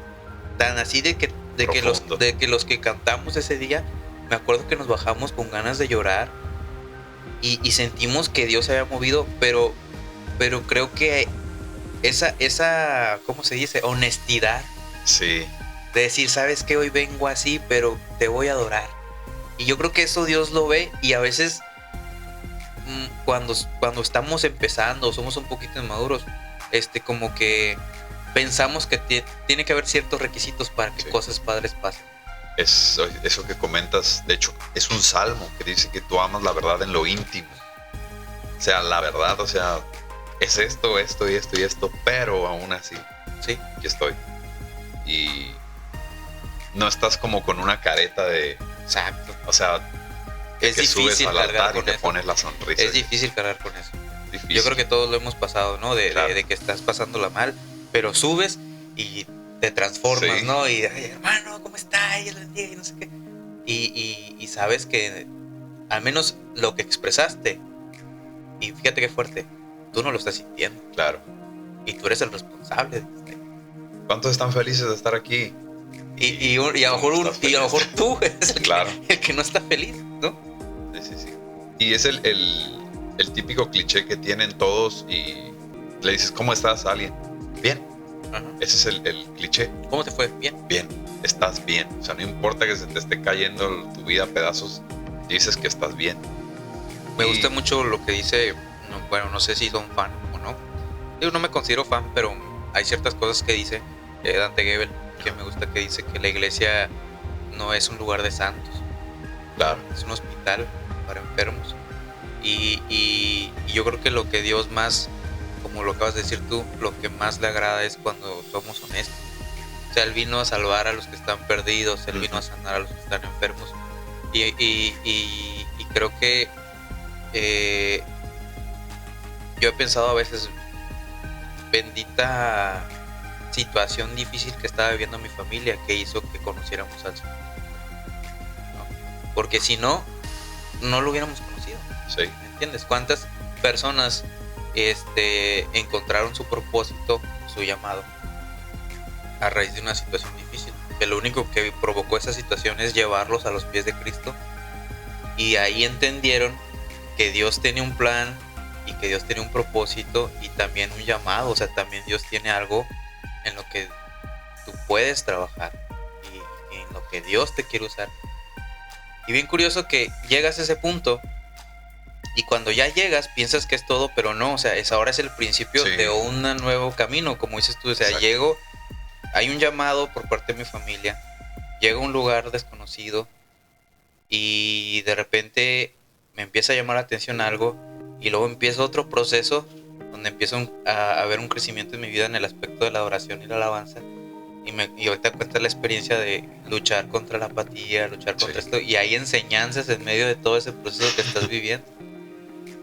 tan así de que los que cantamos ese día, me acuerdo que nos bajamos con ganas de llorar y sentimos que Dios se había movido, pero creo que esa ¿cómo se dice? Honestidad. Sí. De decir, sabes que hoy vengo así, pero te voy a adorar. Y yo creo que eso Dios lo ve, y a veces cuando estamos empezando, somos un poquito inmaduros, como que pensamos que tiene que haber ciertos requisitos para que cosas padres pasen. Eso que comentas, de hecho, es un salmo que dice que tú amas la verdad en lo íntimo. O sea, la verdad, o sea, es esto, pero aún así, sí, aquí estoy. Y no estás como con una careta de... Exacto. O sea, es que difícil subes al altar y te eso. Pones la sonrisa. Es difícil cargar con eso. Difícil. Yo creo que todos lo hemos pasado, ¿no? Claro. De que estás pasándola mal, pero subes y te transformas, sí, ¿no? Y, ay, hermano, ¿cómo está? Y no sé qué. Y sabes que al menos lo que expresaste, y fíjate qué fuerte, tú no lo estás sintiendo. Claro. Y tú eres el responsable. ¿Cuántos están felices de estar aquí? Y a lo mejor tú eres claro, el que no está feliz, ¿no? Sí. Y es el típico cliché que tienen todos, y le dices, ¿cómo estás a alguien? Bien. Ajá. Ese es el cliché. ¿Cómo te fue? Bien. Bien. Estás bien. O sea, no importa que se te esté cayendo tu vida a pedazos, dices que estás bien. Me gusta mucho lo que dice, bueno, no sé si son fan o no. Yo no me considero fan, pero hay ciertas cosas que dice Dante Gebel que me gusta, que dice que la iglesia no es un lugar de santos, Claro. Es un hospital para enfermos. Y yo creo que lo que Dios más, como lo acabas de decir tú, lo que más le agrada es cuando somos honestos. O sea, Él vino a salvar a los que están perdidos, Él vino a sanar a los que están enfermos. Y creo que yo he pensado a veces, bendita situación difícil que estaba viviendo mi familia, que hizo que conociéramos al Señor, ¿no? Porque si no, no lo hubiéramos conocido. Sí. ¿Me entiendes? ¿Cuántas personas encontraron su propósito, su llamado, a raíz de una situación difícil? Que lo único que provocó esa situación es llevarlos a los pies de Cristo, y ahí entendieron que Dios tenía un plan y que Dios tiene un propósito y también un llamado. O sea, también Dios tiene algo en lo que tú puedes trabajar y en lo que Dios te quiere usar. Y bien curioso que llegas a ese punto y cuando ya llegas piensas que es todo, pero no. O sea, ahora es el principio de un nuevo camino, como dices tú. O sea, Exacto. hay un llamado por parte de mi familia, llego a un lugar desconocido y de repente me empieza a llamar la atención algo, y luego empieza otro proceso donde empiezo a ver un crecimiento en mi vida en el aspecto de la adoración y la alabanza, y ahorita cuenta la experiencia de luchar contra la apatía, luchar contra esto, y hay enseñanzas en medio de todo ese proceso que estás viviendo.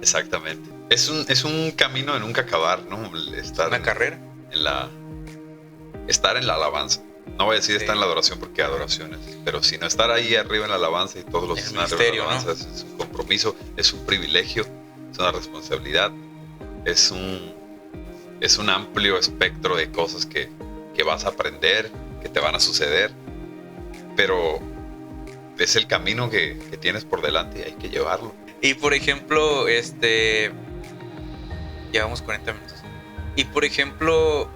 Exactamente. Es un camino de nunca acabar, ¿no? Una carrera. Estar en la alabanza. No voy a decir estar en la adoración, porque adoraciones, pero sino estar ahí arriba en la alabanza y todos los escenarios de la alabanza, ¿no? Es un compromiso, es un privilegio, es una responsabilidad, es un amplio espectro de cosas que vas a aprender, que te van a suceder, pero es el camino que tienes por delante y hay que llevarlo. Y por ejemplo, llevamos 40 minutos. Y por ejemplo,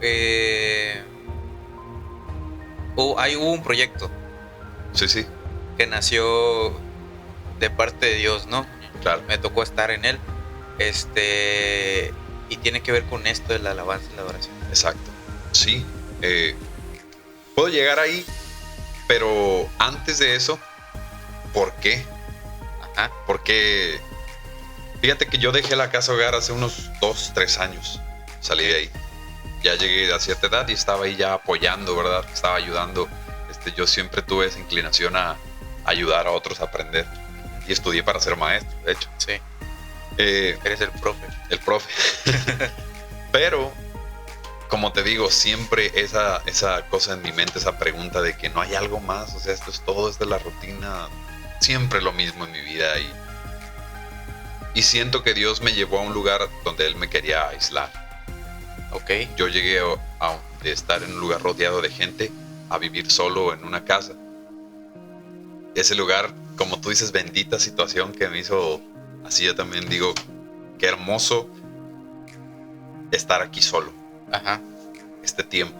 hubo un proyecto. Sí. Que nació de parte de Dios, ¿no? Claro. Me tocó estar en él. Y tiene que ver con esto de la alabanza y la adoración. Exacto. Sí. Puedo llegar ahí, pero antes de eso, ¿por qué? Ajá. Porque fíjate que yo dejé la casa hogar hace unos 2-3 años. Salí de ahí. Ya llegué a cierta edad y estaba ahí ya apoyando, ¿verdad? Estaba ayudando. Yo siempre tuve esa inclinación a ayudar a otros a aprender. Y estudié para ser maestro, de hecho. Sí. Eres el profe. El profe. Pero, como te digo, siempre esa cosa en mi mente, esa pregunta de que no hay algo más. O sea, esto es todo, es de la rutina. Siempre lo mismo en mi vida. Y siento que Dios me llevó a un lugar donde Él me quería aislar. Okay. Yo llegué de estar en un lugar rodeado de gente a vivir solo en una casa. Ese lugar, como tú dices, bendita situación que me hizo así. Yo también digo, qué hermoso estar aquí solo. Ajá. Este tiempo.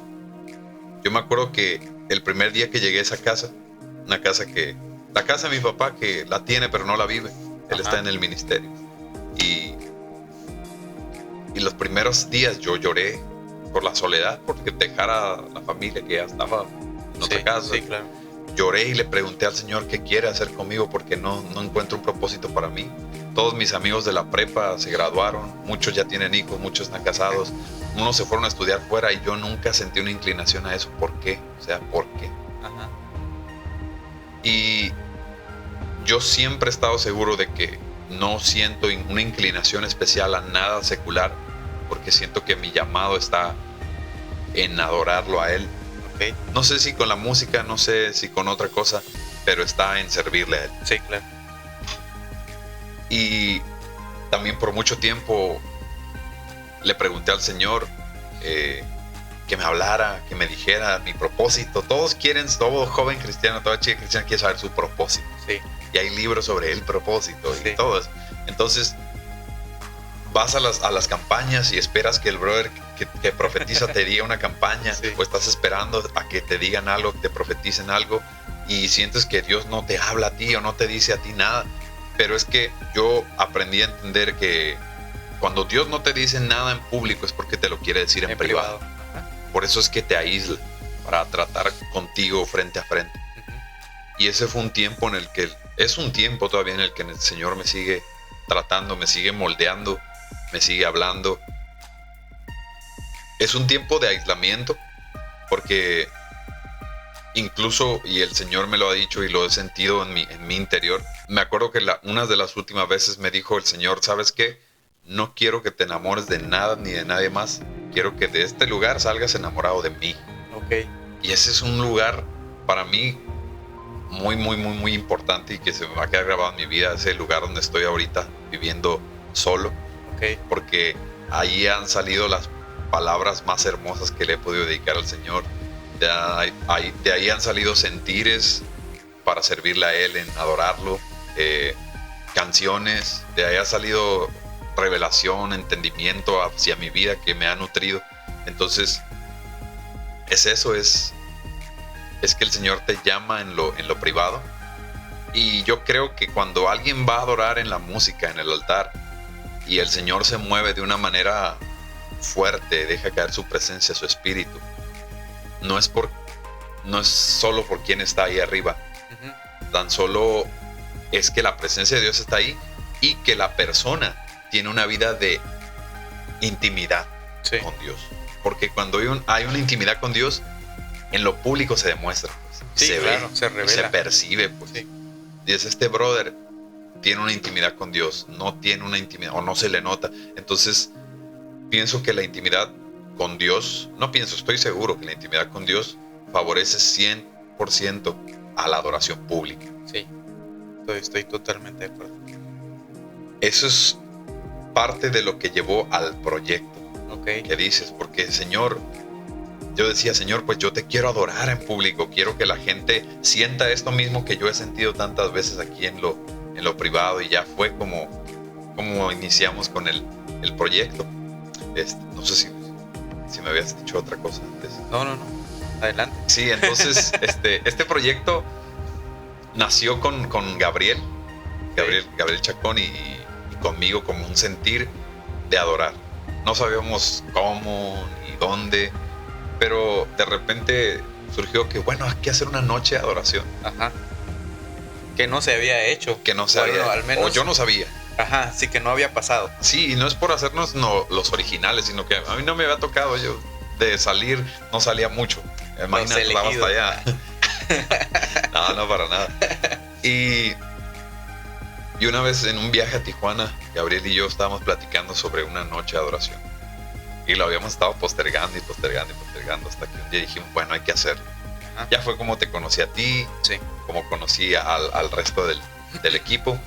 Yo me acuerdo que el primer día que llegué a esa casa, la casa de mi papá, que la tiene pero no la vive. Él está en el ministerio. Y los primeros días yo lloré por la soledad, porque dejar a la familia que ya estaba en otra casa. Sí, claro. Lloré y le pregunté al Señor qué quiere hacer conmigo, porque no encuentro un propósito para mí. Todos mis amigos de la prepa se graduaron, muchos ya tienen hijos, muchos están casados, unos se fueron a estudiar fuera y yo nunca sentí una inclinación a eso. ¿Por qué? O sea, ¿por qué? Ajá. Y yo siempre he estado seguro de que no siento una inclinación especial a nada secular, porque siento que mi llamado está en adorarlo a Él. Okay. No sé si con la música, no sé si con otra cosa, pero está en servirle a Él. Sí, claro. Y también por mucho tiempo le pregunté al Señor que me hablara, que me dijera mi propósito. Todo joven cristiano, toda chica cristiana quiere saber su propósito. Sí. Y hay libros sobre el propósito y sí. todo eso. Entonces vas a las campañas y esperas que el brother que profetiza te diga una campaña, sí. O estás esperando a que te digan algo, que te profeticen algo, y sientes que Dios no te habla a ti o no te dice a ti nada. Pero es que yo aprendí a entender que cuando Dios no te dice nada en público es porque te lo quiere decir en privado. Por eso es que te aísla, para tratar contigo frente a frente. Y ese fue un tiempo en el que es un tiempo todavía en el que el Señor me sigue tratando, me sigue moldeando, me sigue hablando. Es un tiempo de aislamiento, porque incluso, y el Señor me lo ha dicho y lo he sentido en mi interior, me acuerdo que una de las últimas veces me dijo el Señor, ¿sabes qué? No quiero que te enamores de nada ni de nadie más. Quiero que de este lugar salgas enamorado de mí. Ok. Y ese es un lugar para mí muy, muy, muy, muy importante y que se me va a quedar grabado en mi vida. Ese lugar donde estoy ahorita viviendo solo. Ok. Porque ahí han salido las palabras más hermosas que le he podido dedicar al Señor. De ahí han salido sentires para servirle a Él, en adorarlo. Canciones. De ahí ha salido revelación, entendimiento hacia mi vida que me ha nutrido. Entonces, es que el Señor te llama en lo privado. Y yo creo que cuando alguien va a adorar en la música, en el altar, y el Señor se mueve de una manera fuerte, deja caer su presencia, su espíritu, no es solo por quien está ahí arriba. Uh-huh. Tan solo es que la presencia de Dios está ahí y que la persona tiene una vida de intimidad con Dios. Porque cuando hay una intimidad con Dios, en lo público se demuestra, pues. Sí, se claro, ve, se revela, se percibe, pues. Sí. Dice, este brother tiene una intimidad con Dios, no tiene una intimidad, o no se le nota. Entonces, pienso que la intimidad con Dios, estoy seguro que la intimidad con Dios favorece 100% a la adoración pública. Sí, estoy totalmente de acuerdo. Eso es parte de lo que llevó al proyecto. Okay. Que dices, porque Señor, yo decía, Señor, pues yo te quiero adorar en público, quiero que la gente sienta esto mismo que yo he sentido tantas veces aquí en lo privado, y ya fue como iniciamos con el proyecto. No sé si me habías dicho otra cosa antes. No, adelante. Sí, entonces este proyecto nació con Gabriel Chacón y conmigo como un sentir de adorar. No sabíamos cómo ni dónde, pero de repente surgió que, bueno, hay que hacer una noche de adoración. Ajá. Que no se había hecho. Que no se había, al menos, o yo no sabía. Ajá, sí, que no había pasado. Sí, y no es por hacernos los originales, sino que a mí no me había tocado. Yo de salir no salía mucho. Imagínate, estaba hasta allá. No, para nada. Y una vez en un viaje a Tijuana, Gabriel y yo estábamos platicando sobre una noche de adoración. Y lo habíamos estado postergando hasta que un día dijimos, bueno, hay que hacerlo. Ajá. Ya fue como te conocí a ti, sí, como conocí al resto del equipo.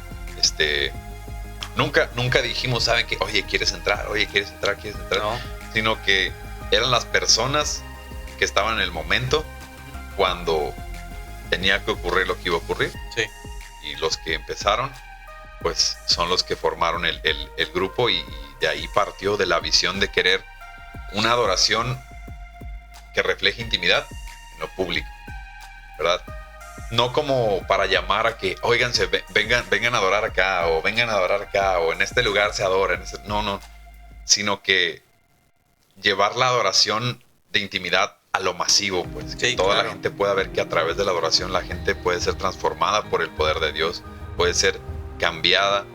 Nunca dijimos, ¿saben qué? Oye, ¿quieres entrar? No. Sino que eran las personas que estaban en el momento cuando tenía que ocurrir lo que iba a ocurrir. Sí. Y los que empezaron, pues son los que formaron el grupo, y de ahí partió de la visión de querer una adoración que refleje intimidad en lo público, ¿verdad? No como para llamar a que, óiganse, vengan a adorar acá, o vengan a adorar acá, o en este lugar se adora. No, sino que llevar la adoración de intimidad a lo masivo, pues, que toda la gente pueda ver que a través de la adoración la gente puede ser transformada por el poder de Dios, puede ser cambiada.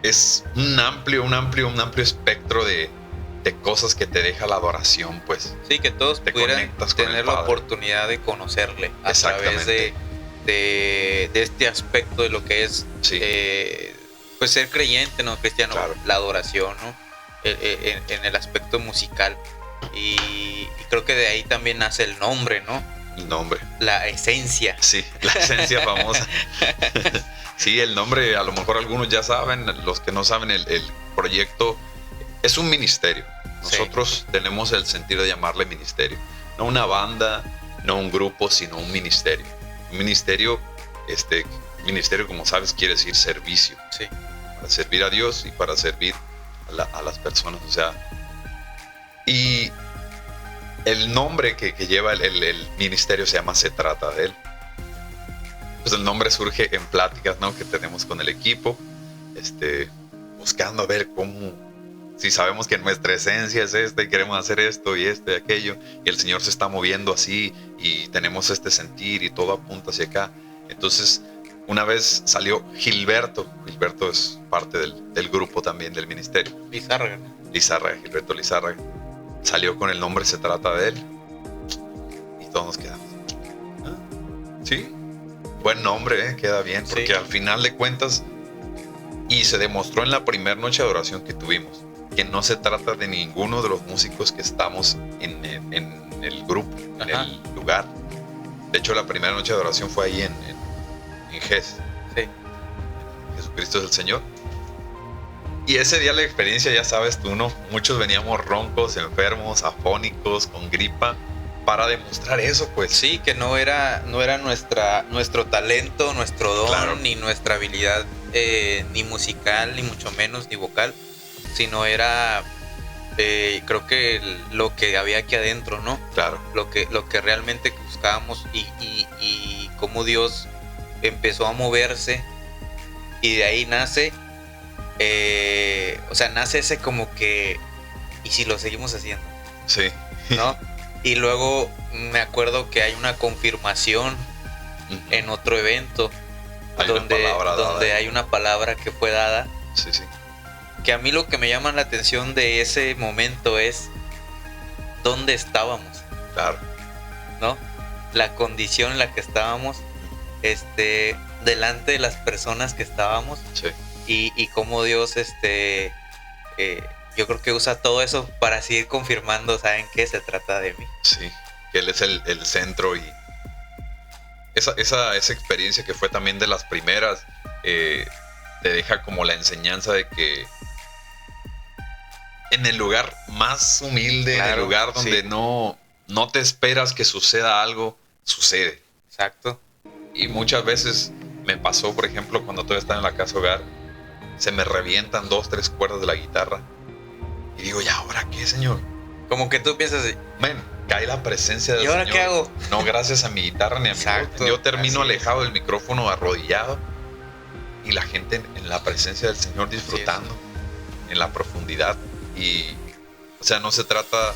Es un amplio espectro de cosas que te deja la adoración, pues. Sí, que todos pudieran tener la oportunidad de conocerle a través de este aspecto de lo que es, sí, pues ser creyente, ¿no? Cristiano, claro, la adoración, ¿no? En el aspecto musical. Y creo que de ahí también nace el nombre, ¿no? El nombre. La esencia. Sí, la esencia famosa. Sí, el nombre, a lo mejor algunos ya saben, los que no saben, el proyecto es un ministerio. Nosotros tenemos el sentido de llamarle ministerio. No una banda, no un grupo, sino un ministerio. Un ministerio, ministerio, como sabes, quiere decir servicio. Sí. Para servir a Dios y para servir a las personas. O sea, y el nombre que lleva el ministerio se llama Se Trata de Él. Pues el nombre surge en pláticas, ¿no?, que tenemos con el equipo, buscando a ver cómo, si sabemos que nuestra esencia es esta y queremos hacer esto y aquello, y el Señor se está moviendo así y tenemos este sentir y todo apunta hacia acá. Entonces, una vez salió Gilberto. Gilberto es parte del grupo también, del ministerio. Lizárraga. Gilberto Lizárraga. Salió con el nombre Se Trata de Él. Y todos nos quedamos. Sí, buen nombre, queda bien. Porque sí, al final de cuentas, y se demostró en la primera noche de adoración que tuvimos, que no se trata de ninguno de los músicos que estamos en el grupo, en el lugar. De hecho, la primera noche de adoración fue ahí en GES. Sí. Jesucristo es el Señor. Y ese día la experiencia, ya sabes tú, ¿no? Muchos veníamos roncos, enfermos, afónicos, con gripa, para demostrar eso, pues. Sí, que no era nuestro talento, nuestro don, claro, ni nuestra habilidad, ni musical, ni mucho menos, ni vocal, sino era, creo que lo que había aquí adentro, ¿no? Claro. Lo que realmente buscábamos y cómo Dios empezó a moverse, y de ahí nace, nace ese como que, ¿y si lo seguimos haciendo? Sí. ¿No? Y luego me acuerdo que hay una confirmación en otro evento donde hay una palabra que fue dada. Sí, sí. Que a mí lo que me llama la atención de ese momento es dónde estábamos. Claro. ¿No? La condición en la que estábamos, delante de las personas que estábamos. Sí. Y cómo Dios, yo creo que usa todo eso para seguir confirmando, ¿saben qué? Se trata de mí. Sí, que Él es el centro, y esa experiencia que fue también de las primeras, te deja como la enseñanza de que en el lugar más humilde, claro, en el lugar donde sí, no te esperas que suceda algo, sucede. Exacto. Y muchas veces me pasó, por ejemplo, cuando todavía estaba en la casa hogar, se me revientan 2, 3 cuerdas de la guitarra. Y digo, ¿y ahora qué, Señor? Como que tú piensas así. Cae la presencia del Señor. ¿Y ahora Señor. qué hago? No gracias a mi guitarra ni a mi voz. Yo termino alejado del micrófono, arrodillado. Y la gente en la presencia del Señor disfrutando. En la profundidad. Y, no se trata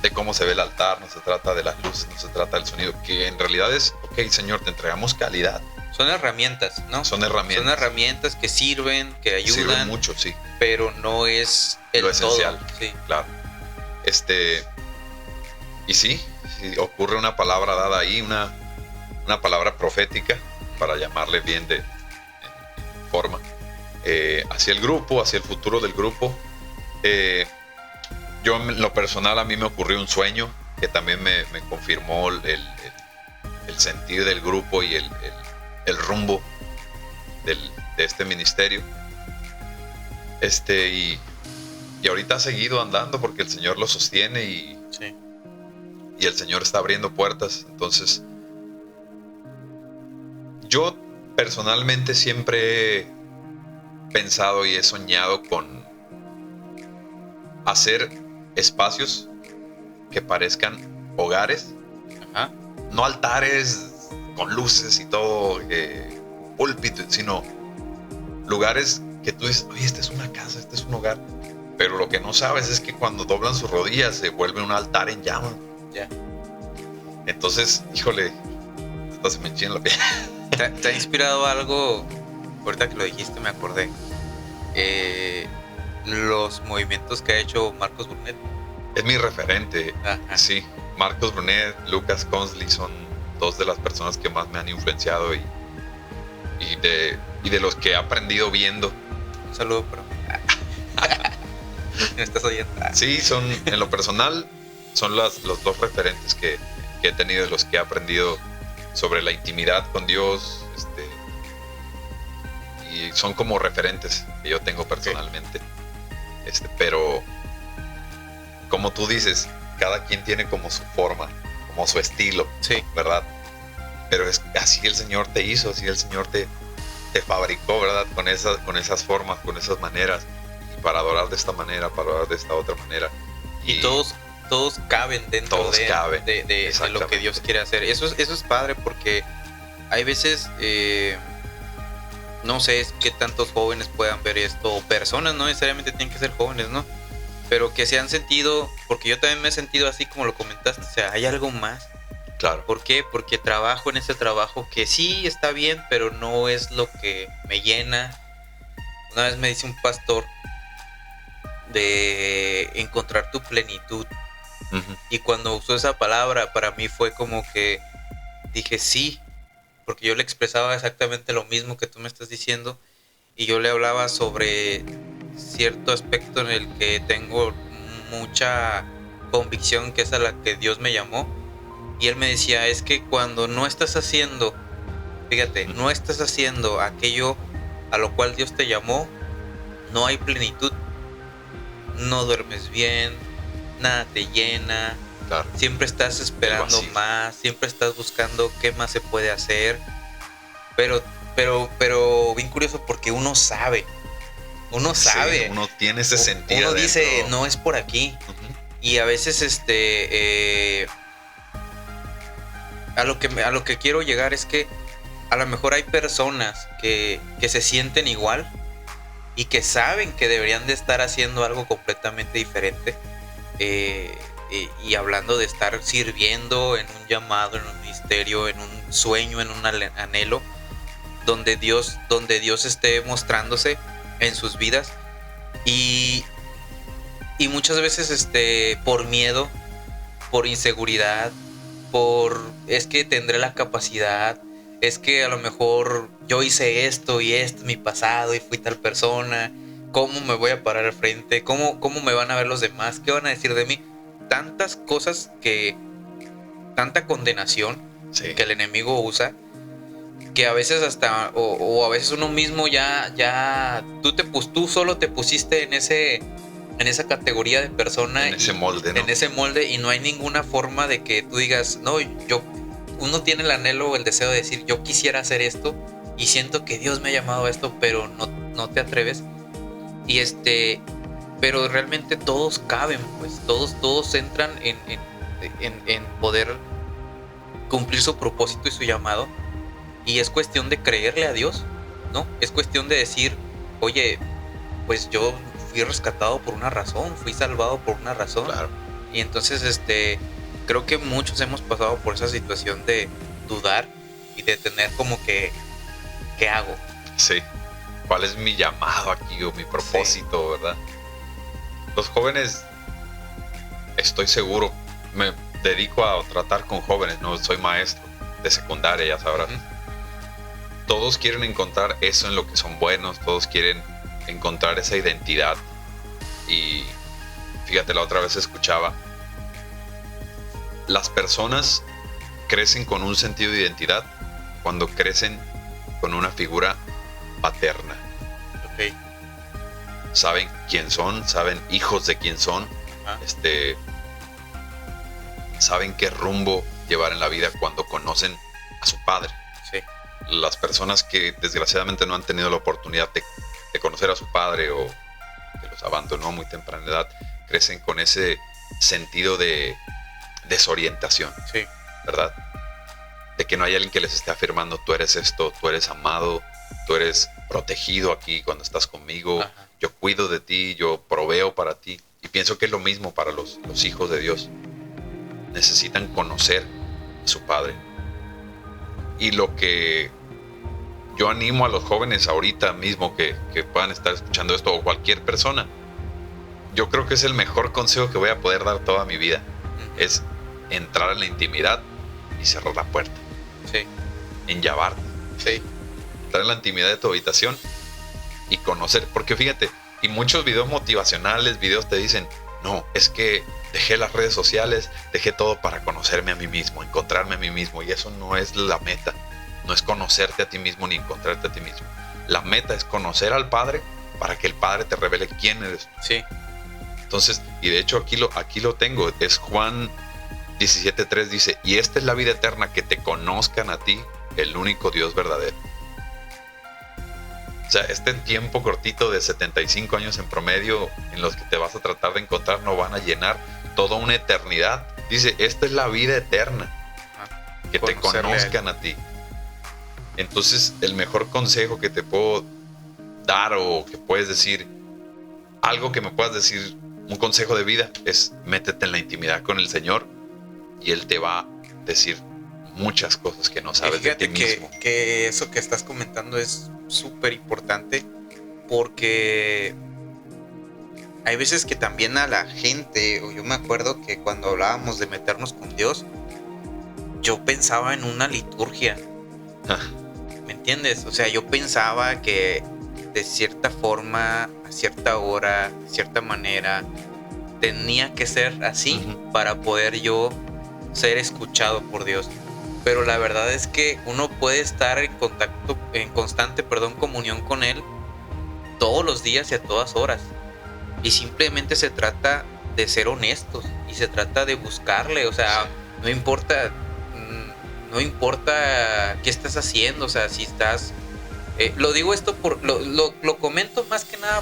de cómo se ve el altar, no se trata de las luces, no se trata del sonido. Que en realidad es, ok, Señor, te entregamos calidad. Son herramientas, ¿no? Son herramientas que sirven, que ayudan. Sirven mucho, sí. Pero no es lo esencial. Todo. Sí. Claro. Y sí, ocurre una palabra dada ahí, una palabra profética, para llamarle bien de forma, hacia el grupo, hacia el futuro del grupo. Yo, en lo personal, a mí me ocurrió un sueño que también me confirmó el sentir del grupo y el rumbo de este ministerio. Y ahorita ha seguido andando porque el Señor lo sostiene y el Señor está abriendo puertas. Entonces, yo personalmente siempre he pensado y he soñado con hacer espacios que parezcan hogares. Ajá. No altares con luces y todo, púlpito, sino lugares que tú dices, oye, esta es una casa, este es un hogar. Pero lo que no sabes es que cuando doblan sus rodillas se vuelve un altar en llamas. Ya. Entonces, híjole, hasta se me enchina la piel. ¿Te ha inspirado algo? Ahorita que lo dijiste me acordé. Los movimientos que ha hecho Marcos Brunet. Es mi referente. Ajá. Sí, Marcos Brunet, Lucas Consley son dos de las personas que más me han influenciado y de los que he aprendido viendo. Un saludo para mí. ¿Me estás oyendo? Sí, son, en lo personal, son los dos referentes que he tenido, de los que he aprendido sobre la intimidad con Dios, y son como referentes que yo tengo personalmente. Pero como tú dices, cada quien tiene como su forma, como su estilo, sí, ¿verdad? Pero es así el Señor te hizo, así el Señor te fabricó, ¿verdad? Con esas formas, con esas maneras, y para adorar de esta manera, para adorar de esta otra manera. Y todos caben dentro de lo que Dios quiere hacer. Eso es padre, porque hay veces, no sé qué tantos jóvenes puedan ver esto, o personas, no necesariamente tienen que ser jóvenes, ¿no? Pero que se han sentido, porque yo también me he sentido así como lo comentaste, o sea, hay algo más. Claro. ¿Por qué? Porque trabajo en ese trabajo que sí está bien, pero no es lo que me llena. Una vez me dice un pastor de encontrar tu plenitud. Uh-huh. Y cuando usó esa palabra, para mí fue como que dije sí, porque yo le expresaba exactamente lo mismo que tú me estás diciendo. Y yo le hablaba sobre cierto aspecto en el que tengo mucha convicción, que es a la que Dios me llamó. Y él me decía, es que cuando no estás haciendo, fíjate, no estás haciendo aquello a lo cual Dios te llamó, no hay plenitud. No duermes bien, nada te llena. Claro. Siempre estás esperando más, siempre estás buscando qué más se puede hacer. Pero bien curioso, porque uno sabe. Uno sabe. Sí, uno tiene ese sentido. Uno dice, no es por aquí. Uh-huh. Y a veces a lo que quiero llegar es que a lo mejor hay personas que se sienten igual y que saben que deberían de estar haciendo algo completamente diferente. Y hablando de estar sirviendo en un llamado, en un ministerio, en un sueño, en un anhelo, donde Dios esté mostrándose en sus vidas. Y muchas veces por miedo, por inseguridad, es que tendré la capacidad, es que a lo mejor yo hice esto y esto en mi pasado y fui tal persona, ¿cómo me voy a parar al frente? ¿Cómo me van a ver los demás? ¿Qué van a decir de mí? Tantas cosas tanta condenación, sí, que el enemigo usa, que a veces hasta, o a veces uno mismo ya tú solo te pusiste en esa categoría de persona, en ese molde, ¿no? En ese molde, y no hay ninguna forma de que tú digas, no, uno tiene el anhelo o el deseo de decir, yo quisiera hacer esto y siento que Dios me ha llamado a esto, pero no te atreves. Y pero realmente todos caben, pues todos entran en poder cumplir su propósito y su llamado. Y es cuestión de creerle a Dios, ¿no? Es cuestión de decir, oye, pues yo fui rescatado por una razón, fui salvado por una razón. Claro. Y entonces creo que muchos hemos pasado por esa situación de dudar y de tener como que, ¿qué hago? Sí. ¿Cuál es mi llamado aquí o mi propósito, sí, verdad? Los jóvenes, estoy seguro, me dedico a tratar con jóvenes, no soy maestro de secundaria, ya sabrás. Uh-huh. Todos quieren encontrar eso en lo que son buenos, todos quieren encontrar esa identidad. Y fíjate, la otra vez escuchaba, las personas crecen con un sentido de identidad cuando crecen con una figura paterna. Okay. Saben quién son, saben hijos de quién son, saben qué rumbo llevar en la vida cuando conocen a su padre. Sí. Las personas que desgraciadamente no han tenido la oportunidad de conocer a su padre o que los abandonó a muy temprana edad, crecen con ese sentido de desorientación, sí, ¿verdad? De que no hay alguien que les esté afirmando, tú eres esto, tú eres amado, tú eres protegido aquí cuando estás conmigo. Ajá. Yo cuido de ti, yo proveo para ti. Y pienso que es lo mismo para los hijos de Dios. Necesitan conocer a su Padre. Y lo que yo animo a los jóvenes ahorita mismo que puedan estar escuchando esto, o cualquier persona, yo creo que es el mejor consejo que voy a poder dar toda mi vida. Uh-huh. Es entrar en la intimidad y cerrar la puerta. Sí. Enllavarte. Sí. Entrar en la intimidad de tu habitación y conocer. Porque fíjate, y muchos videos motivacionales, videos te dicen, no, es que dejé las redes sociales, dejé todo para conocerme a mí mismo, encontrarme a mí mismo. Y eso no es la meta. No es conocerte a ti mismo ni encontrarte a ti mismo. La meta es conocer al Padre para que el Padre te revele quién eres. Sí. Entonces, y de hecho aquí lo tengo, es Juan 17:3, dice, y esta es la vida eterna, que te conozcan a ti, el único Dios verdadero. O sea, este tiempo cortito de 75 años en promedio en los que te vas a tratar de encontrar no van a llenar toda una eternidad. Dice, esta es la vida eterna, que te conozcan a ti. Entonces, el mejor consejo que te puedo dar, o que puedes decir, algo que me puedas decir, un consejo de vida, es métete en la intimidad con el Señor y Él te va a decir muchas cosas que no sabes de ti mismo. Que eso que estás comentando es súper importante, porque hay veces que también a la gente, o yo me acuerdo que cuando hablábamos de meternos con Dios, yo pensaba en una liturgia. ¿Me entiendes? O sea, yo pensaba que de cierta forma, a cierta hora, de cierta manera, tenía que ser así para poder yo ser escuchado por Dios. Pero la verdad es que uno puede estar en constante comunión con Él todos los días y a todas horas. Y simplemente se trata de ser honestos y se trata de buscarle. O sea, no importa qué estás haciendo. O sea, si estás... lo digo esto lo comento más que nada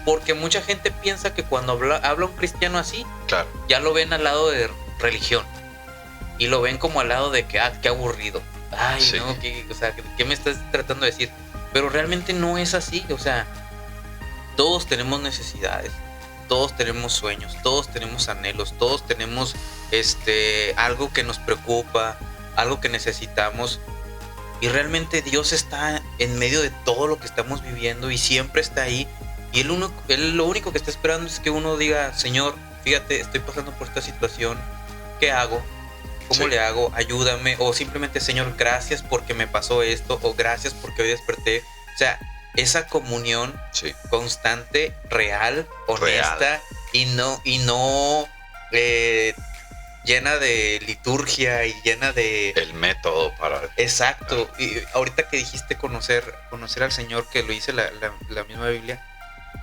porque mucha gente piensa que cuando habla un cristiano así, claro, ya lo ven al lado de religión. Y lo ven como al lado de que, qué aburrido. Ay, sí. No, ¿qué me estás tratando de decir? Pero realmente no es así. O sea, todos tenemos necesidades, todos tenemos sueños, todos tenemos anhelos, todos tenemos algo que nos preocupa, algo que necesitamos. Y realmente Dios está en medio de todo lo que estamos viviendo y siempre está ahí. Y Él lo único que está esperando es que uno diga, Señor, fíjate, estoy pasando por esta situación, ¿qué hago? ¿Cómo le hago? Ayúdame. O simplemente, Señor, gracias porque me pasó esto. O gracias porque hoy desperté. O sea, esa comunión constante, real, honesta. Y no llena de liturgia y llena de... el método para... Exacto. Y ahorita que dijiste conocer al Señor, que lo dice la misma Biblia.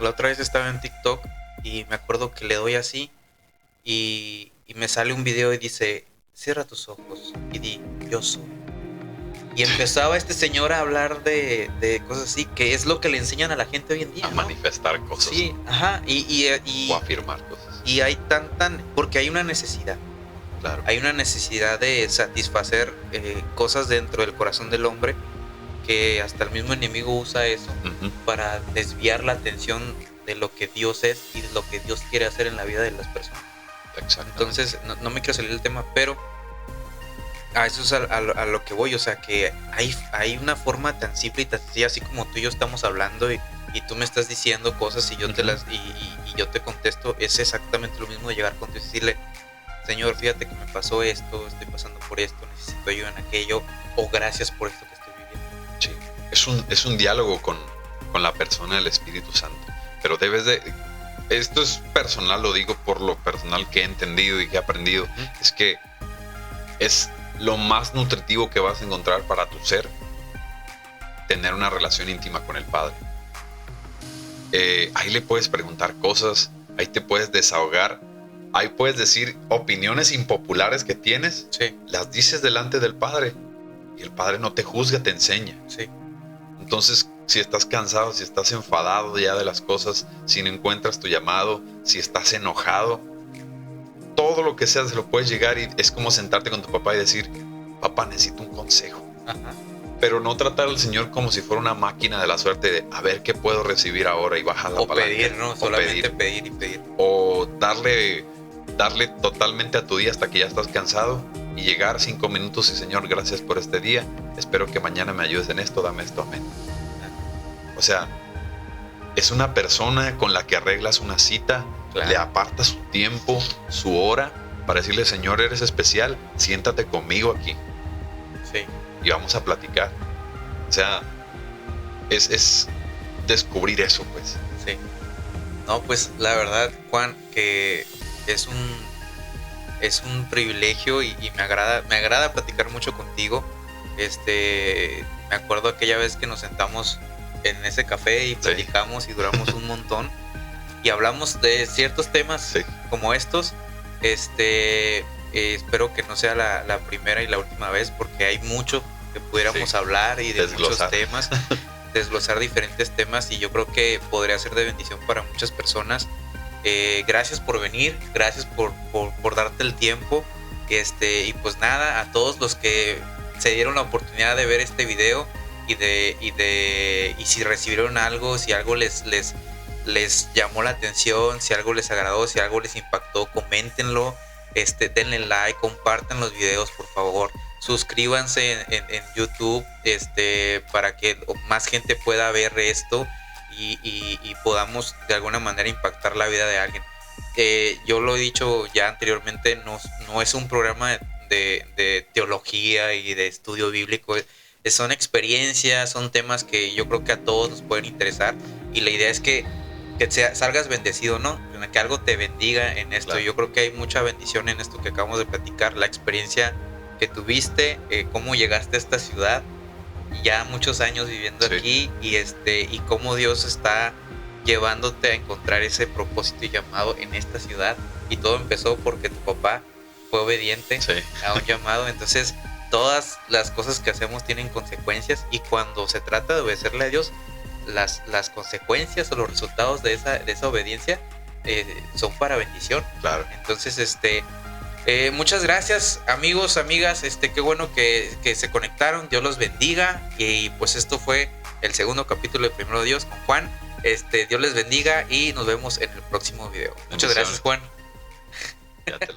La otra vez estaba en TikTok y me acuerdo que le doy así y me sale un video y dice... cierra tus ojos y di, yo soy. Y empezaba este señor a hablar de cosas así, que es lo que le enseñan a la gente hoy en día, a manifestar cosas. Sí, ajá. O afirmar cosas. Y hay porque hay una necesidad. Claro. Hay una necesidad de satisfacer cosas dentro del corazón del hombre, que hasta el mismo enemigo usa eso para desviar la atención de lo que Dios es y de lo que Dios quiere hacer en la vida de las personas. Entonces, no me quiero salir del tema, pero a eso es a lo que voy. O sea, que hay una forma tan simple y tan sencilla, así como tú y yo estamos hablando y tú me estás diciendo cosas y yo yo te contesto. Es exactamente lo mismo de llegar con Dios y decirle, Señor, fíjate que me pasó esto, estoy pasando por esto, necesito ayuda en aquello, o gracias por esto que estoy viviendo. Sí, es un diálogo con la persona del Espíritu Santo, pero debes de... Esto es personal, lo digo por lo personal que he entendido y que he aprendido. Es que es lo más nutritivo que vas a encontrar para tu ser, tener una relación íntima con el Padre. Ahí le puedes preguntar cosas, ahí te puedes desahogar, ahí puedes decir opiniones impopulares que tienes, las dices delante del Padre y el Padre no te juzga, te enseña. Entonces, si estás cansado, si estás enfadado ya de las cosas, si no encuentras tu llamado, si estás enojado, todo lo que sea se lo puedes llegar y es como sentarte con tu papá y decir, papá, necesito un consejo. Pero no tratar al Señor como si fuera una máquina de la suerte de a ver qué puedo recibir ahora y bajar la palanca. O pedir, ¿no? Solamente pedir y pedir. O darle totalmente a tu día hasta que ya estás cansado y llegar 5 minutos y Señor, gracias por este día. Espero que mañana me ayudes en esto, dame esto, amén. O sea, es una persona con la que arreglas una cita, le apartas su tiempo, su hora, para decirle, Señor, eres especial, siéntate conmigo aquí. Y vamos a platicar. O sea, es descubrir eso, pues. No, pues la verdad, Juan, que es un privilegio y me agrada platicar mucho contigo. Me acuerdo aquella vez que nos sentamos en ese café y platicamos y duramos un montón y hablamos de ciertos temas como estos. Espero que no sea la primera y la última vez, porque hay mucho que pudiéramos hablar y de muchos temas, desglosar diferentes temas, y yo creo que podría ser de bendición para muchas personas. Gracias por venir, gracias por darte el tiempo, y pues nada, a todos los que se dieron la oportunidad de ver este video y si recibieron algo, si algo les llamó la atención, si algo les agradó, si algo les impactó, coméntenlo. denle like, compartan los videos, por favor. Suscríbanse en YouTube, para que más gente pueda ver esto y podamos de alguna manera impactar la vida de alguien. Yo lo he dicho ya anteriormente, no es un programa de teología y de estudio bíblico. Son experiencias, son temas que yo creo que a todos nos pueden interesar, y la idea es que salgas bendecido, ¿no? Que algo te bendiga en esto. Claro. Yo creo que hay mucha bendición en esto que acabamos de platicar, la experiencia que tuviste, cómo llegaste a esta ciudad, ya muchos años viviendo aquí, y cómo Dios está llevándote a encontrar ese propósito y llamado en esta ciudad, y todo empezó porque tu papá fue obediente a un llamado. Entonces todas las cosas que hacemos tienen consecuencias, y cuando se trata de obedecerle a Dios, las consecuencias o los resultados de esa obediencia son para bendición. Claro. Entonces, muchas gracias, amigos, amigas. Qué bueno que se conectaron. Dios los bendiga. Y pues esto fue el segundo capítulo de Primero Dios con Juan. Dios les bendiga y nos vemos en el próximo video. Muchas gracias, Juan. Ya te